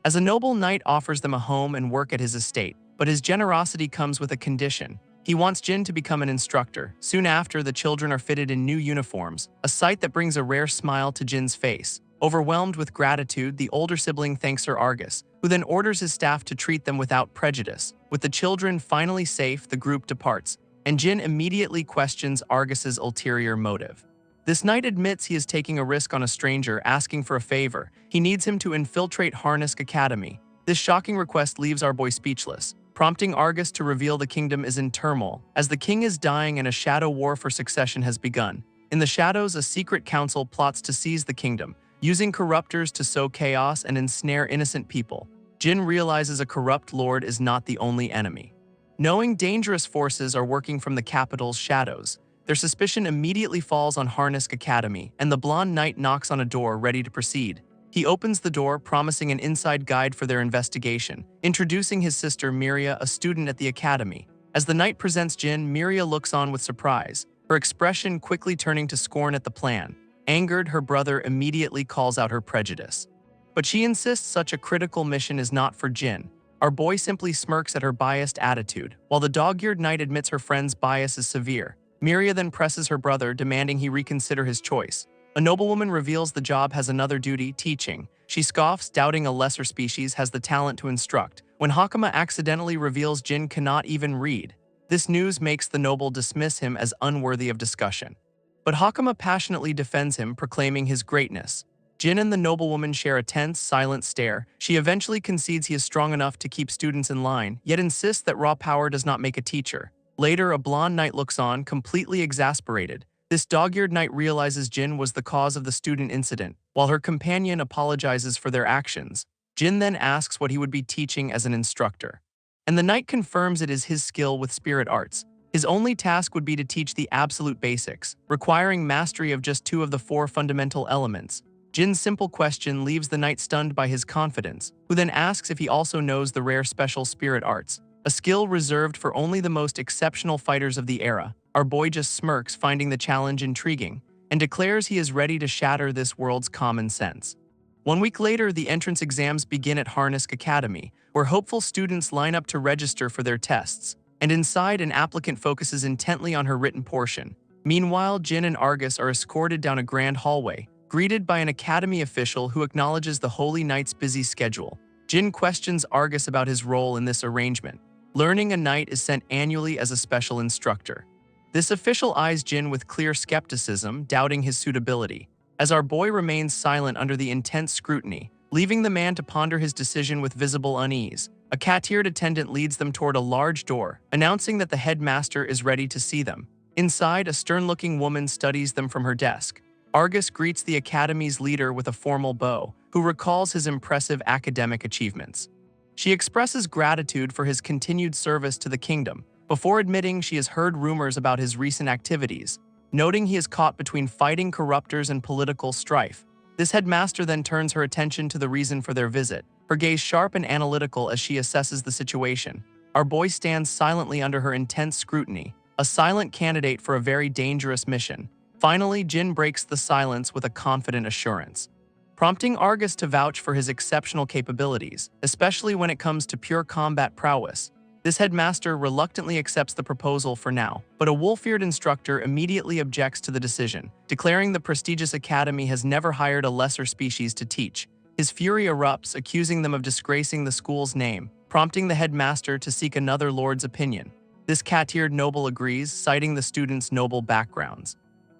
as a noble knight offers them a home and work at his estate, but his generosity comes with a condition. He wants Jin to become an instructor. Soon after, the children are fitted in new uniforms, a sight that brings a rare smile to Jin's face. Overwhelmed with gratitude, the older sibling thanks Sir Argus, who then orders his staff to treat them without prejudice. With the children finally safe, the group departs, and Jin immediately questions Argus's ulterior motive. This knight admits he is taking a risk on a stranger, asking for a favor. He needs him to infiltrate Harness Academy. This shocking request leaves our boy speechless, prompting Argus to reveal the kingdom is in turmoil, as the king is dying and a shadow war for succession has begun. In the shadows, a secret council plots to seize the kingdom, using corruptors to sow chaos and ensnare innocent people. Jin realizes a corrupt lord is not the only enemy. Knowing dangerous forces are working from the capital's shadows, their suspicion immediately falls on Harness Academy, and the blonde knight knocks on a door ready to proceed. He opens the door, promising an inside guide for their investigation, introducing his sister Miria, a student at the academy. As the knight presents Jin, Miria looks on with surprise, her expression quickly turning to scorn at the plan. Angered, her brother immediately calls out her prejudice. But she insists such a critical mission is not for Jin. Our boy simply smirks at her biased attitude, while the dog-eared knight admits her friend's bias is severe. Miria then presses her brother, demanding he reconsider his choice. A noblewoman reveals the job has another duty, teaching. She scoffs, doubting a lesser species has the talent to instruct. When Hakama accidentally reveals Jin cannot even read, this news makes the noble dismiss him as unworthy of discussion. But Hakama passionately defends him, proclaiming his greatness. Jin and the noblewoman share a tense, silent stare. She eventually concedes he is strong enough to keep students in line, yet insists that raw power does not make a teacher. Later, a blonde knight looks on, completely exasperated. This dog-eared knight realizes Jin was the cause of the student incident, while her companion apologizes for their actions. Jin then asks what he would be teaching as an instructor, and the knight confirms it is his skill with spirit arts. His only task would be to teach the absolute basics, requiring mastery of just 2 of the 4 fundamental elements. Jin's simple question leaves the knight stunned by his confidence, who then asks if he also knows the rare special spirit arts, a skill reserved for only the most exceptional fighters of the era. Our boy just smirks, finding the challenge intriguing, and declares he is ready to shatter this world's common sense. 1 week later, the entrance exams begin at Harness Academy, where hopeful students line up to register for their tests, and inside, an applicant focuses intently on her written portion. Meanwhile, Jin and Argus are escorted down a grand hallway, greeted by an academy official who acknowledges the Holy Knight's busy schedule. Jin questions Argus about his role in this arrangement, learning a knight is sent annually as a special instructor. This official eyes Jin with clear skepticism, doubting his suitability, as our boy remains silent under the intense scrutiny, leaving the man to ponder his decision with visible unease. A cat-eared attendant leads them toward a large door, announcing that the headmaster is ready to see them. Inside, a stern-looking woman studies them from her desk. Argus greets the academy's leader with a formal bow, who recalls his impressive academic achievements. She expresses gratitude for his continued service to the kingdom, before admitting she has heard rumors about his recent activities, noting he is caught between fighting corruptors and political strife. This headmaster then turns her attention to the reason for their visit, her gaze sharp and analytical as she assesses the situation. Our boy stands silently under her intense scrutiny, a silent candidate for a very dangerous mission. Finally, Jin breaks the silence with a confident assurance, prompting Argus to vouch for his exceptional capabilities, especially when it comes to pure combat prowess. This headmaster reluctantly accepts the proposal for now, but a wolf-eared instructor immediately objects to the decision, declaring the prestigious academy has never hired a lesser species to teach. His fury erupts, accusing them of disgracing the school's name, prompting the headmaster to seek another lord's opinion. This cat-eared noble agrees, citing the students' noble backgrounds,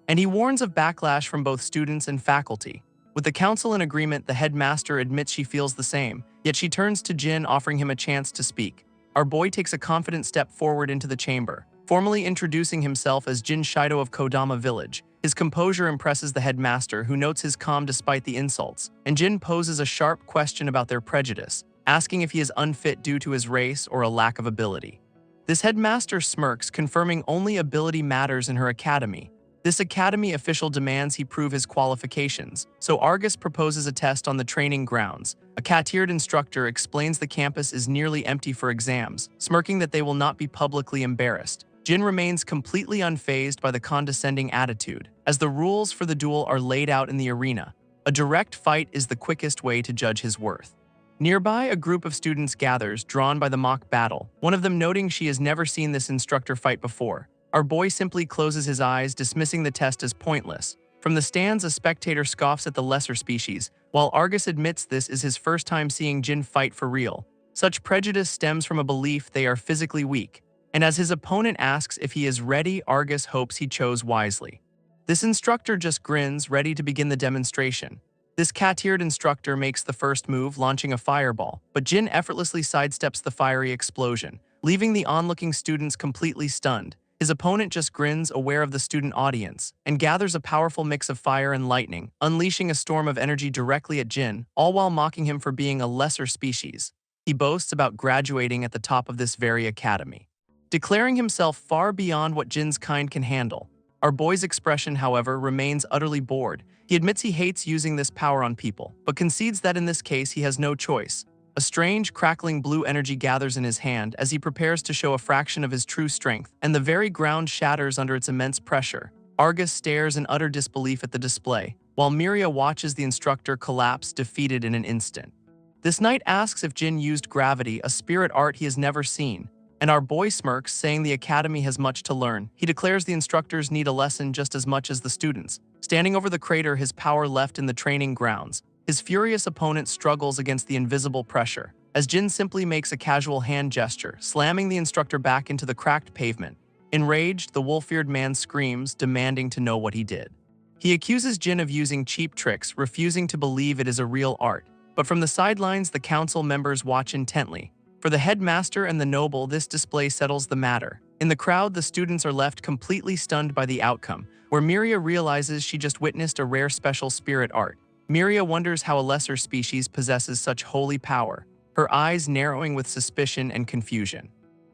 and he warns of backlash from both students and faculty. With the council in agreement, the headmaster admits she feels the same, yet she turns to Jin, offering him a chance to speak. Our boy takes a confident step forward into the chamber, formally introducing himself as Jin Shido of Kodama Village. His composure impresses the headmaster, who notes his calm despite the insults, and Jin poses a sharp question about their prejudice, asking if he is unfit due to his race or a lack of ability. This headmaster smirks, confirming only ability matters in her academy. This academy official demands he prove his qualifications, so Argus proposes a test on the training grounds. A cat-eared instructor explains the campus is nearly empty for exams, smirking that they will not be publicly embarrassed. Jin remains completely unfazed by the condescending attitude, as the rules for the duel are laid out in the arena. A direct fight is the quickest way to judge his worth. Nearby, a group of students gathers, drawn by the mock battle, one of them noting she has never seen this instructor fight before. Our boy simply closes his eyes, dismissing the test as pointless. From the stands, a spectator scoffs at the lesser species, while Argus admits this is his first time seeing Jin fight for real. Such prejudice stems from a belief they are physically weak. And as his opponent asks if he is ready, Argus hopes he chose wisely. This instructor just grins, ready to begin the demonstration. This cat-eared instructor makes the first move, launching a fireball, but Jin effortlessly sidesteps the fiery explosion, leaving the onlooking students completely stunned. His opponent just grins, aware of the student audience, and gathers a powerful mix of fire and lightning, unleashing a storm of energy directly at Jin, all while mocking him for being a lesser species. He boasts about graduating at the top of this very academy, declaring himself far beyond what Jin's kind can handle. Our boy's expression, however, remains utterly bored. He admits he hates using this power on people, but concedes that in this case he has no choice. A strange, crackling blue energy gathers in his hand as he prepares to show a fraction of his true strength, and the very ground shatters under its immense pressure. Argus stares in utter disbelief at the display, while Miria watches the instructor collapse, defeated in an instant. This knight asks if Jin used gravity, a spirit art he has never seen, and our boy smirks, saying the academy has much to learn. He declares the instructors need a lesson just as much as the students. Standing over the crater, his power left in the training grounds, his furious opponent struggles against the invisible pressure, as Jin simply makes a casual hand gesture, slamming the instructor back into the cracked pavement. Enraged, the wolf-eared man screams, demanding to know what he did. He accuses Jin of using cheap tricks, refusing to believe it is a real art. But from the sidelines, the council members watch intently. For the headmaster and the noble, this display settles the matter. In the crowd, the students are left completely stunned by the outcome, where Miria realizes she just witnessed a rare special spirit art. Miria wonders how a lesser species possesses such holy power, her eyes narrowing with suspicion and confusion.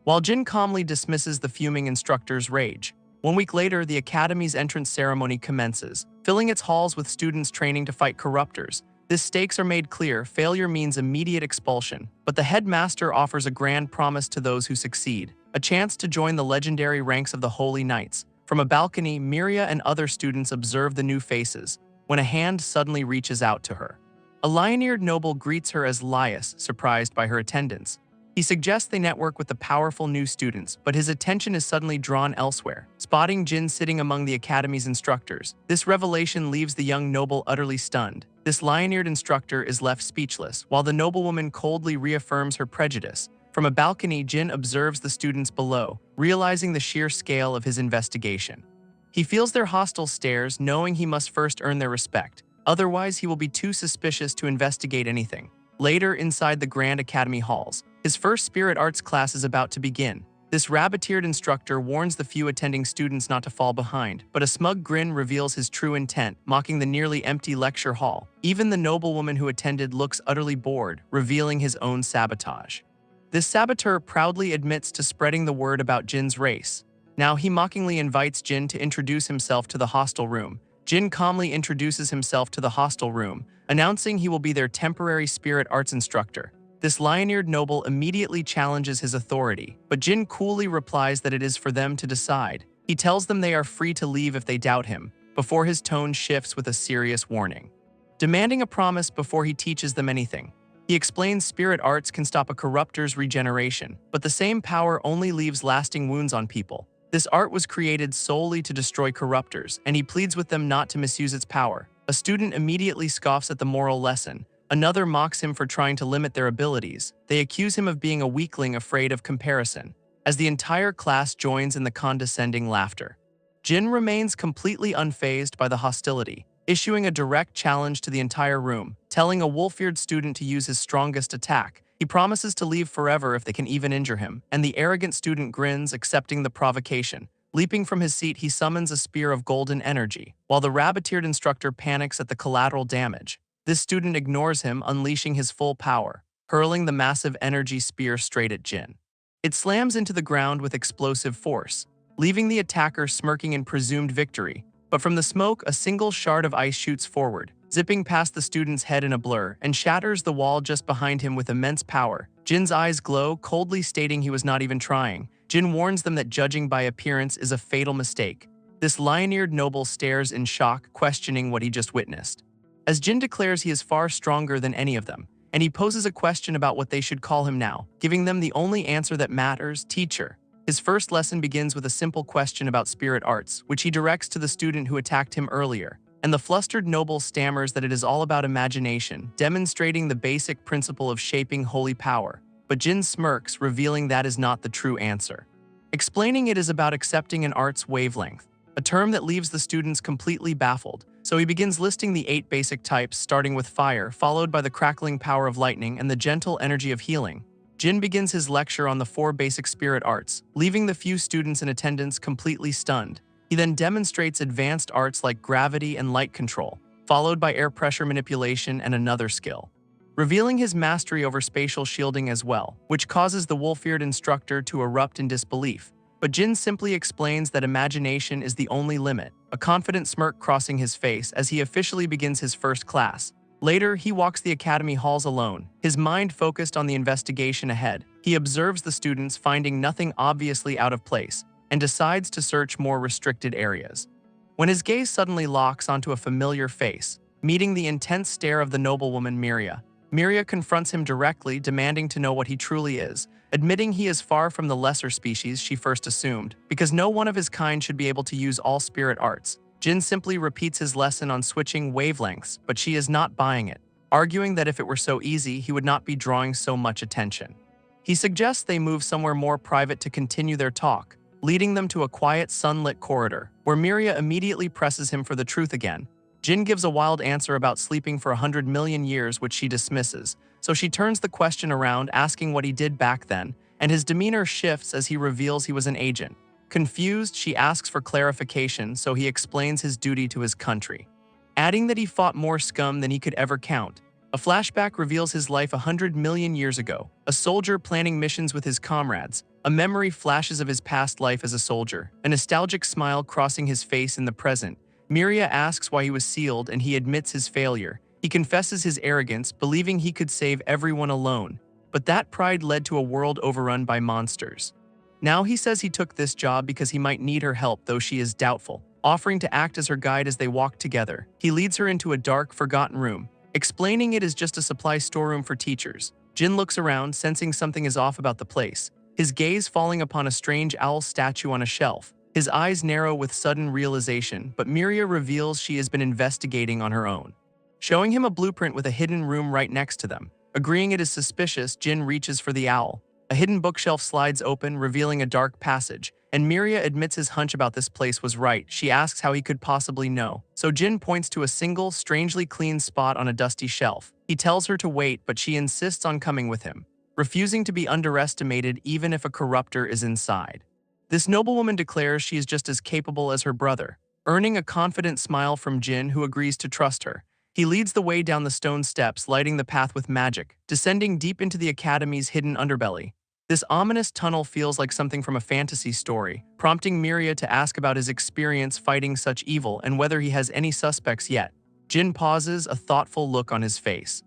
While Jin calmly dismisses the fuming instructor's rage, 1 week later, the academy's entrance ceremony commences, filling its halls with students training to fight corruptors. The stakes are made clear. Failure means immediate expulsion, but the headmaster offers a grand promise to those who succeed, a chance to join the legendary ranks of the Holy Knights. From a balcony, Miria and other students observe the new faces, when a hand suddenly reaches out to her. A lion-eared noble greets her as Laius, surprised by her attendance. He suggests they network with the powerful new students, but his attention is suddenly drawn elsewhere, spotting Jin sitting among the academy's instructors. This revelation leaves the young noble utterly stunned. This lion-eared instructor is left speechless, while the noblewoman coldly reaffirms her prejudice. From a balcony, Jin observes the students below, realizing the sheer scale of his investigation. He feels their hostile stares, knowing he must first earn their respect. Otherwise, he will be too suspicious to investigate anything. Later, inside the Grand Academy halls, his first spirit arts class is about to begin. This rabbit-eared instructor warns the few attending students not to fall behind, but a smug grin reveals his true intent, mocking the nearly empty lecture hall. Even the noblewoman who attended looks utterly bored, revealing his own sabotage. This saboteur proudly admits to spreading the word about Jin's race. Now he mockingly invites Jin to introduce himself to the hostel room. Jin calmly introduces himself to the hostel room, announcing he will be their temporary spirit arts instructor. This lion-eared noble immediately challenges his authority, but Jin coolly replies that it is for them to decide. He tells them they are free to leave if they doubt him, before his tone shifts with a serious warning, demanding a promise before he teaches them anything. He explains spirit arts can stop a corruptor's regeneration, but the same power only leaves lasting wounds on people. This art was created solely to destroy corruptors, and he pleads with them not to misuse its power. A student immediately scoffs at the moral lesson. Another mocks him for trying to limit their abilities. They accuse him of being a weakling afraid of comparison, as the entire class joins in the condescending laughter. Jin remains completely unfazed by the hostility, issuing a direct challenge to the entire room, telling a wolf-eared student to use his strongest attack. He promises to leave forever if they can even injure him, and the arrogant student grins, accepting the provocation. Leaping from his seat, he summons a spear of golden energy, while the rabbit-eared instructor panics at the collateral damage. This student ignores him, unleashing his full power, hurling the massive energy spear straight at Jin. It slams into the ground with explosive force, leaving the attacker smirking in presumed victory. But from the smoke, a single shard of ice shoots forward, zipping past the student's head in a blur, and shatters the wall just behind him with immense power. Jin's eyes glow, coldly stating he was not even trying. Jin warns them that judging by appearance is a fatal mistake. This lion-eared noble stares in shock, questioning what he just witnessed, as Jin declares he is far stronger than any of them, and he poses a question about what they should call him now, giving them the only answer that matters: teacher. His first lesson begins with a simple question about spirit arts, which he directs to the student who attacked him earlier, and the flustered noble stammers that it is all about imagination, demonstrating the basic principle of shaping holy power. But Jin smirks, revealing that is not the true answer. explaining it is about accepting an art's wavelength, a term that leaves the students completely baffled. So he begins listing the 8 basic types, starting with fire, followed by the crackling power of lightning and the gentle energy of healing. Jin begins his lecture on the 4 basic spirit arts, leaving the few students in attendance completely stunned. He then demonstrates advanced arts like gravity and light control, followed by air pressure manipulation and another skill, revealing his mastery over spatial shielding as well, which causes the wolf-eared instructor to erupt in disbelief. But Jin simply explains that imagination is the only limit, a confident smirk crossing his face as he officially begins his first class. Later, he walks the academy halls alone, his mind focused on the investigation ahead. He observes the students, finding nothing obviously out of place, and decides to search more restricted areas. When his gaze suddenly locks onto a familiar face, meeting the intense stare of the noblewoman Miria, Miria confronts him directly, demanding to know what he truly is, admitting he is far from the lesser species she first assumed, because no one of his kind should be able to use all spirit arts. Jin simply repeats his lesson on switching wavelengths, but she is not buying it, arguing that if it were so easy, he would not be drawing so much attention. He suggests they move somewhere more private to continue their talk, leading them to a quiet, sunlit corridor, where Miria immediately presses him for the truth again. Jin gives a wild answer about sleeping for 100 million years, which she dismisses, so she turns the question around, asking what he did back then, and his demeanor shifts as he reveals he was an agent. Confused, she asks for clarification, so he explains his duty to his country, adding that he fought more scum than he could ever count. A flashback reveals his life 100 million years ago, a soldier planning missions with his comrades. A memory flashes of his past life as a soldier, a nostalgic smile crossing his face in the present. Miria asks why he was sealed, and he admits his failure. He confesses his arrogance, believing he could save everyone alone, but that pride led to a world overrun by monsters. Now he says he took this job because he might need her help, though she is doubtful, offering to act as her guide as they walk together. He leads her into a dark, forgotten room, explaining it is just a supply storeroom for teachers. Jin looks around, sensing something is off about the place, his gaze falling upon a strange owl statue on a shelf. His eyes narrow with sudden realization, but Miria reveals she has been investigating on her own, showing him a blueprint with a hidden room right next to them. Agreeing it is suspicious, Jin reaches for the owl. A hidden bookshelf slides open, revealing a dark passage, and Miria admits his hunch about this place was right. She asks how he could possibly know, so Jin points to a single, strangely clean spot on a dusty shelf. He tells her to wait, but she insists on coming with him, refusing to be underestimated even if a corruptor is inside. This noblewoman declares she is just as capable as her brother, earning a confident smile from Jin, who agrees to trust her. He leads the way down the stone steps, lighting the path with magic, descending deep into the academy's hidden underbelly. This ominous tunnel feels like something from a fantasy story, prompting Miria to ask about his experience fighting such evil and whether he has any suspects yet. Jin pauses, a thoughtful look on his face,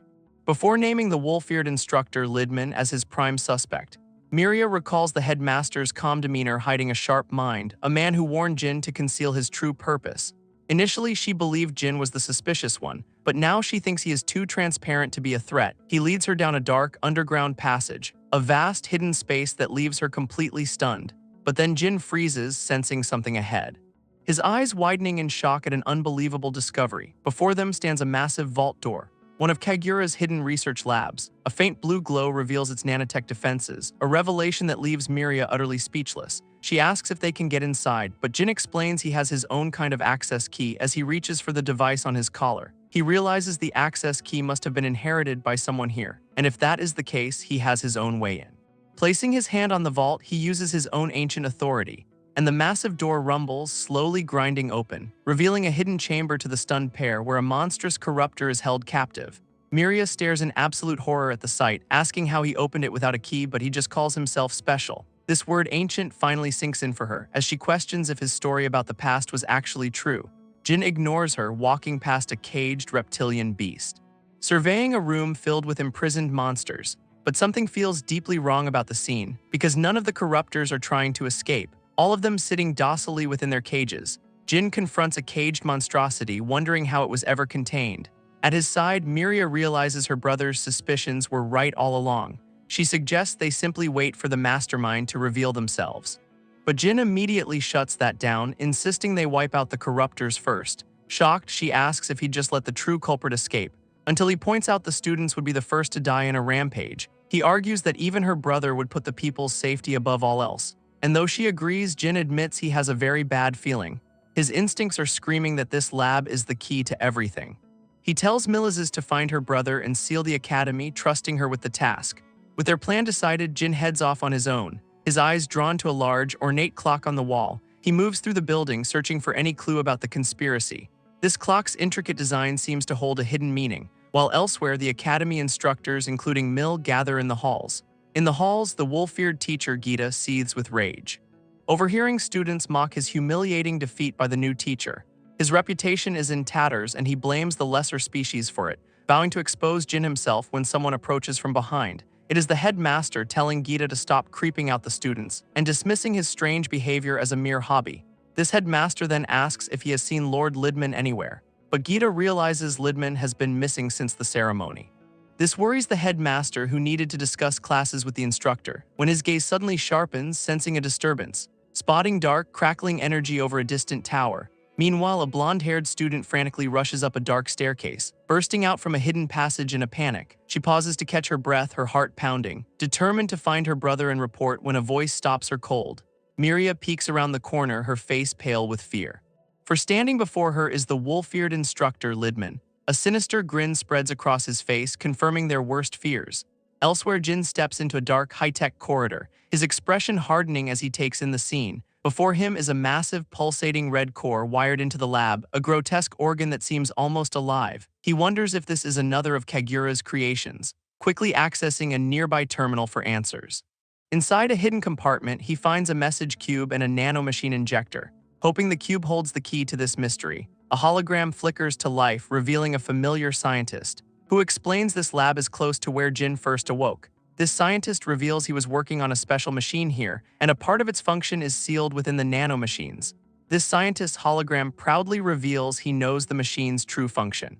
before naming the wolf-eared instructor Lidman as his prime suspect. Miria recalls the headmaster's calm demeanor hiding a sharp mind, a man who warned Jin to conceal his true purpose. Initially, she believed Jin was the suspicious one, but now she thinks he is too transparent to be a threat. He leads her down a dark, underground passage, a vast, hidden space that leaves her completely stunned. But then Jin freezes, sensing something ahead, his eyes widening in shock at an unbelievable discovery. Before them stands a massive vault door, one of Kagura's hidden research labs. A faint blue glow reveals its nanotech defenses, a revelation that leaves Miria utterly speechless. She asks if they can get inside, but Jin explains he has his own kind of access key as he reaches for the device on his collar. He realizes the access key must have been inherited by someone here, and if that is the case, he has his own way in. Placing his hand on the vault, he uses his own ancient authority, and the massive door rumbles, slowly grinding open, revealing a hidden chamber to the stunned pair where a monstrous corruptor is held captive. Miria stares in absolute horror at the sight, asking how he opened it without a key, but he just calls himself special. This word ancient finally sinks in for her, as she questions if his story about the past was actually true. Jin ignores her, walking past a caged reptilian beast, surveying a room filled with imprisoned monsters. But something feels deeply wrong about the scene, because none of the corruptors are trying to escape, all of them sitting docilely within their cages. Jin confronts a caged monstrosity, wondering how it was ever contained. At his side, Miria realizes her brother's suspicions were right all along. She suggests they simply wait for the mastermind to reveal themselves. But Jin immediately shuts that down, insisting they wipe out the corruptors first. Shocked, she asks if he'd just let the true culprit escape, until he points out the students would be the first to die in a rampage. He argues that even her brother would put the people's safety above all else. And though she agrees, Jin admits he has a very bad feeling. His instincts are screaming that this lab is the key to everything. He tells Milizes to find her brother and seal the academy, trusting her with the task. With their plan decided, Jin heads off on his own, his eyes drawn to a large, ornate clock on the wall. He moves through the building, searching for any clue about the conspiracy. This clock's intricate design seems to hold a hidden meaning, while elsewhere the academy instructors, including Mill, gather in the halls. In the halls, the wolf-eared teacher Gita seethes with rage. Overhearing students mock his humiliating defeat by the new teacher. His reputation is in tatters and he blames the lesser species for it, vowing to expose Jin himself when someone approaches from behind. It is the headmaster telling Gita to stop creeping out the students and dismissing his strange behavior as a mere hobby. This headmaster then asks if he has seen Lord Lidman anywhere, but Gita realizes Lidman has been missing since the ceremony. This worries the headmaster, who needed to discuss classes with the instructor, when his gaze suddenly sharpens, sensing a disturbance. Spotting dark, crackling energy over a distant tower. Meanwhile, a blonde-haired student frantically rushes up a dark staircase, bursting out from a hidden passage in a panic. She pauses to catch her breath, her heart pounding, determined to find her brother and report when a voice stops her cold. Miria peeks around the corner, her face pale with fear. For standing before her is the wolf-eared instructor Lidman. A sinister grin spreads across his face, confirming their worst fears. Elsewhere, Jin steps into a dark, high-tech corridor, his expression hardening as he takes in the scene. Before him is a massive, pulsating red core wired into the lab, a grotesque organ that seems almost alive. He wonders if this is another of Kagura's creations, quickly accessing a nearby terminal for answers. Inside a hidden compartment, he finds a message cube and a nanomachine injector. Hoping the cube holds the key to this mystery, a hologram flickers to life, revealing a familiar scientist, who explains this lab is close to where Jin first awoke. This scientist reveals he was working on a special machine here, and a part of its function is sealed within the nanomachines. This scientist's hologram proudly reveals he knows the machine's true function,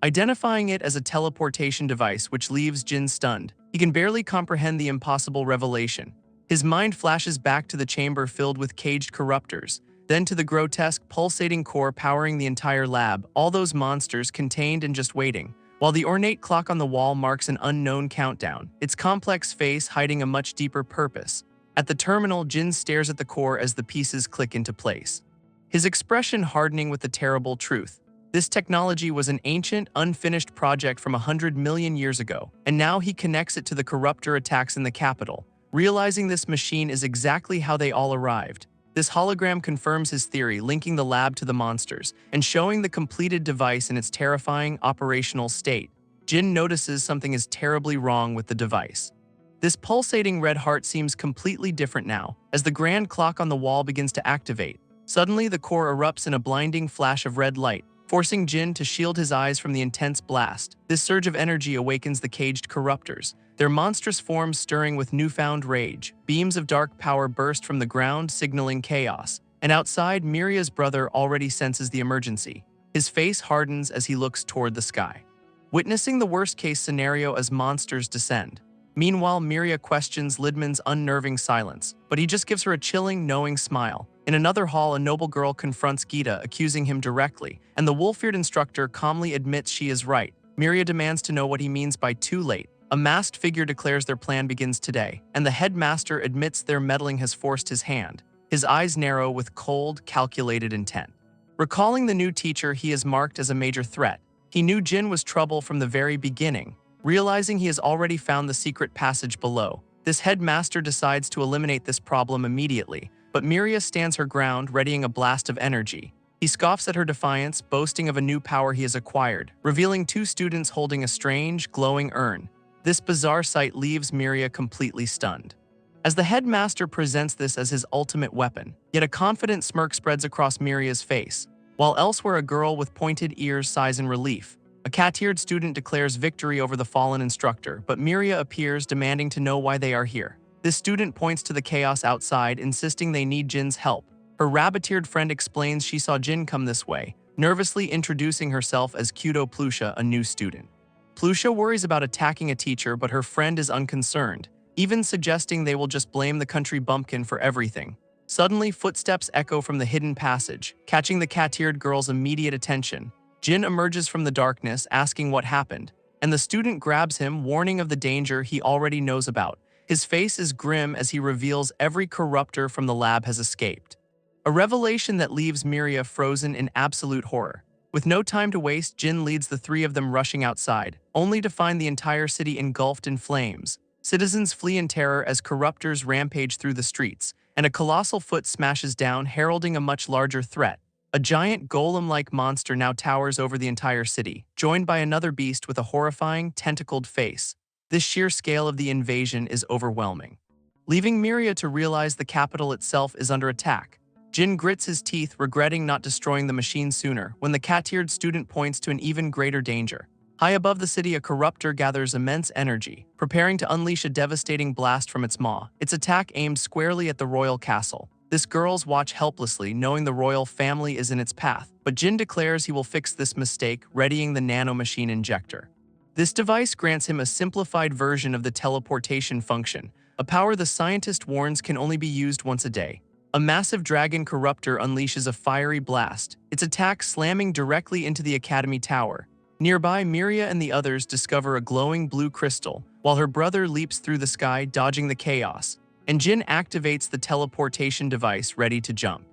identifying it as a teleportation device, which leaves Jin stunned. He can barely comprehend the impossible revelation. His mind flashes back to the chamber filled with caged corruptors, then to the grotesque, pulsating core powering the entire lab, all those monsters contained and just waiting. While the ornate clock on the wall marks an unknown countdown, its complex face hiding a much deeper purpose. At the terminal, Jin stares at the core as the pieces click into place, his expression hardening with the terrible truth. This technology was an ancient, unfinished project from 100 million years ago, and now he connects it to the corruptor attacks in the capital, realizing this machine is exactly how they all arrived. This hologram confirms his theory, linking the lab to the monsters and showing the completed device in its terrifying operational state. Jin notices something is terribly wrong with the device. This pulsating red heart seems completely different now, as the grand clock on the wall begins to activate. Suddenly, the core erupts in a blinding flash of red light, forcing Jin to shield his eyes from the intense blast. This surge of energy awakens the caged corruptors, their monstrous forms stirring with newfound rage. Beams of dark power burst from the ground, signaling chaos. And outside, Miria's brother already senses the emergency. His face hardens as he looks toward the sky, witnessing the worst-case scenario as monsters descend. Meanwhile, Miria questions Lidman's unnerving silence, but he just gives her a chilling, knowing smile. In another hall, a noble girl confronts Gita, accusing him directly, and the wolf-eared instructor calmly admits she is right. Miria demands to know what he means by too late. A masked figure declares their plan begins today, and the headmaster admits their meddling has forced his hand. His eyes narrow with cold, calculated intent. Recalling the new teacher he is marked as a major threat, he knew Jin was trouble from the very beginning. Realizing he has already found the secret passage below, this headmaster decides to eliminate this problem immediately, but Miria stands her ground, readying a blast of energy. He scoffs at her defiance, boasting of a new power he has acquired, revealing two students holding a strange, glowing urn. This bizarre sight leaves Miria completely stunned, as the headmaster presents this as his ultimate weapon. Yet a confident smirk spreads across Miria's face, while elsewhere a girl with pointed ears sighs in relief. A cat-eared student declares victory over the fallen instructor, but Miria appears, demanding to know why they are here. This student points to the chaos outside, insisting they need Jin's help. Her rabbit-eared friend explains she saw Jin come this way, nervously introducing herself as Kudo Plusha, a new student. Plusha worries about attacking a teacher, but her friend is unconcerned, even suggesting they will just blame the country bumpkin for everything. Suddenly, footsteps echo from the hidden passage, catching the cat-eared girl's immediate attention. Jin emerges from the darkness, asking what happened, and the student grabs him, warning of the danger he already knows about. His face is grim as he reveals every corruptor from the lab has escaped. A revelation that leaves Miria frozen in absolute horror. With no time to waste, Jin leads the three of them rushing outside, only to find the entire city engulfed in flames. Citizens flee in terror as corruptors rampage through the streets, and a colossal foot smashes down, heralding a much larger threat. A giant golem-like monster now towers over the entire city, joined by another beast with a horrifying, tentacled face. This sheer scale of the invasion is overwhelming, leaving Miria to realize the capital itself is under attack. Jin grits his teeth, regretting not destroying the machine sooner, when the cat-eared student points to an even greater danger. High above the city, a corruptor gathers immense energy, preparing to unleash a devastating blast from its maw, its attack aimed squarely at the royal castle. This girls watch helplessly, knowing the royal family is in its path, but Jin declares he will fix this mistake, readying the nanomachine injector. This device grants him a simplified version of the teleportation function, a power the scientist warns can only be used once a day. A massive dragon corruptor unleashes a fiery blast, its attack slamming directly into the Academy Tower. Nearby, Miria and the others discover a glowing blue crystal, while her brother leaps through the sky, dodging the chaos, and Jin activates the teleportation device, ready to jump.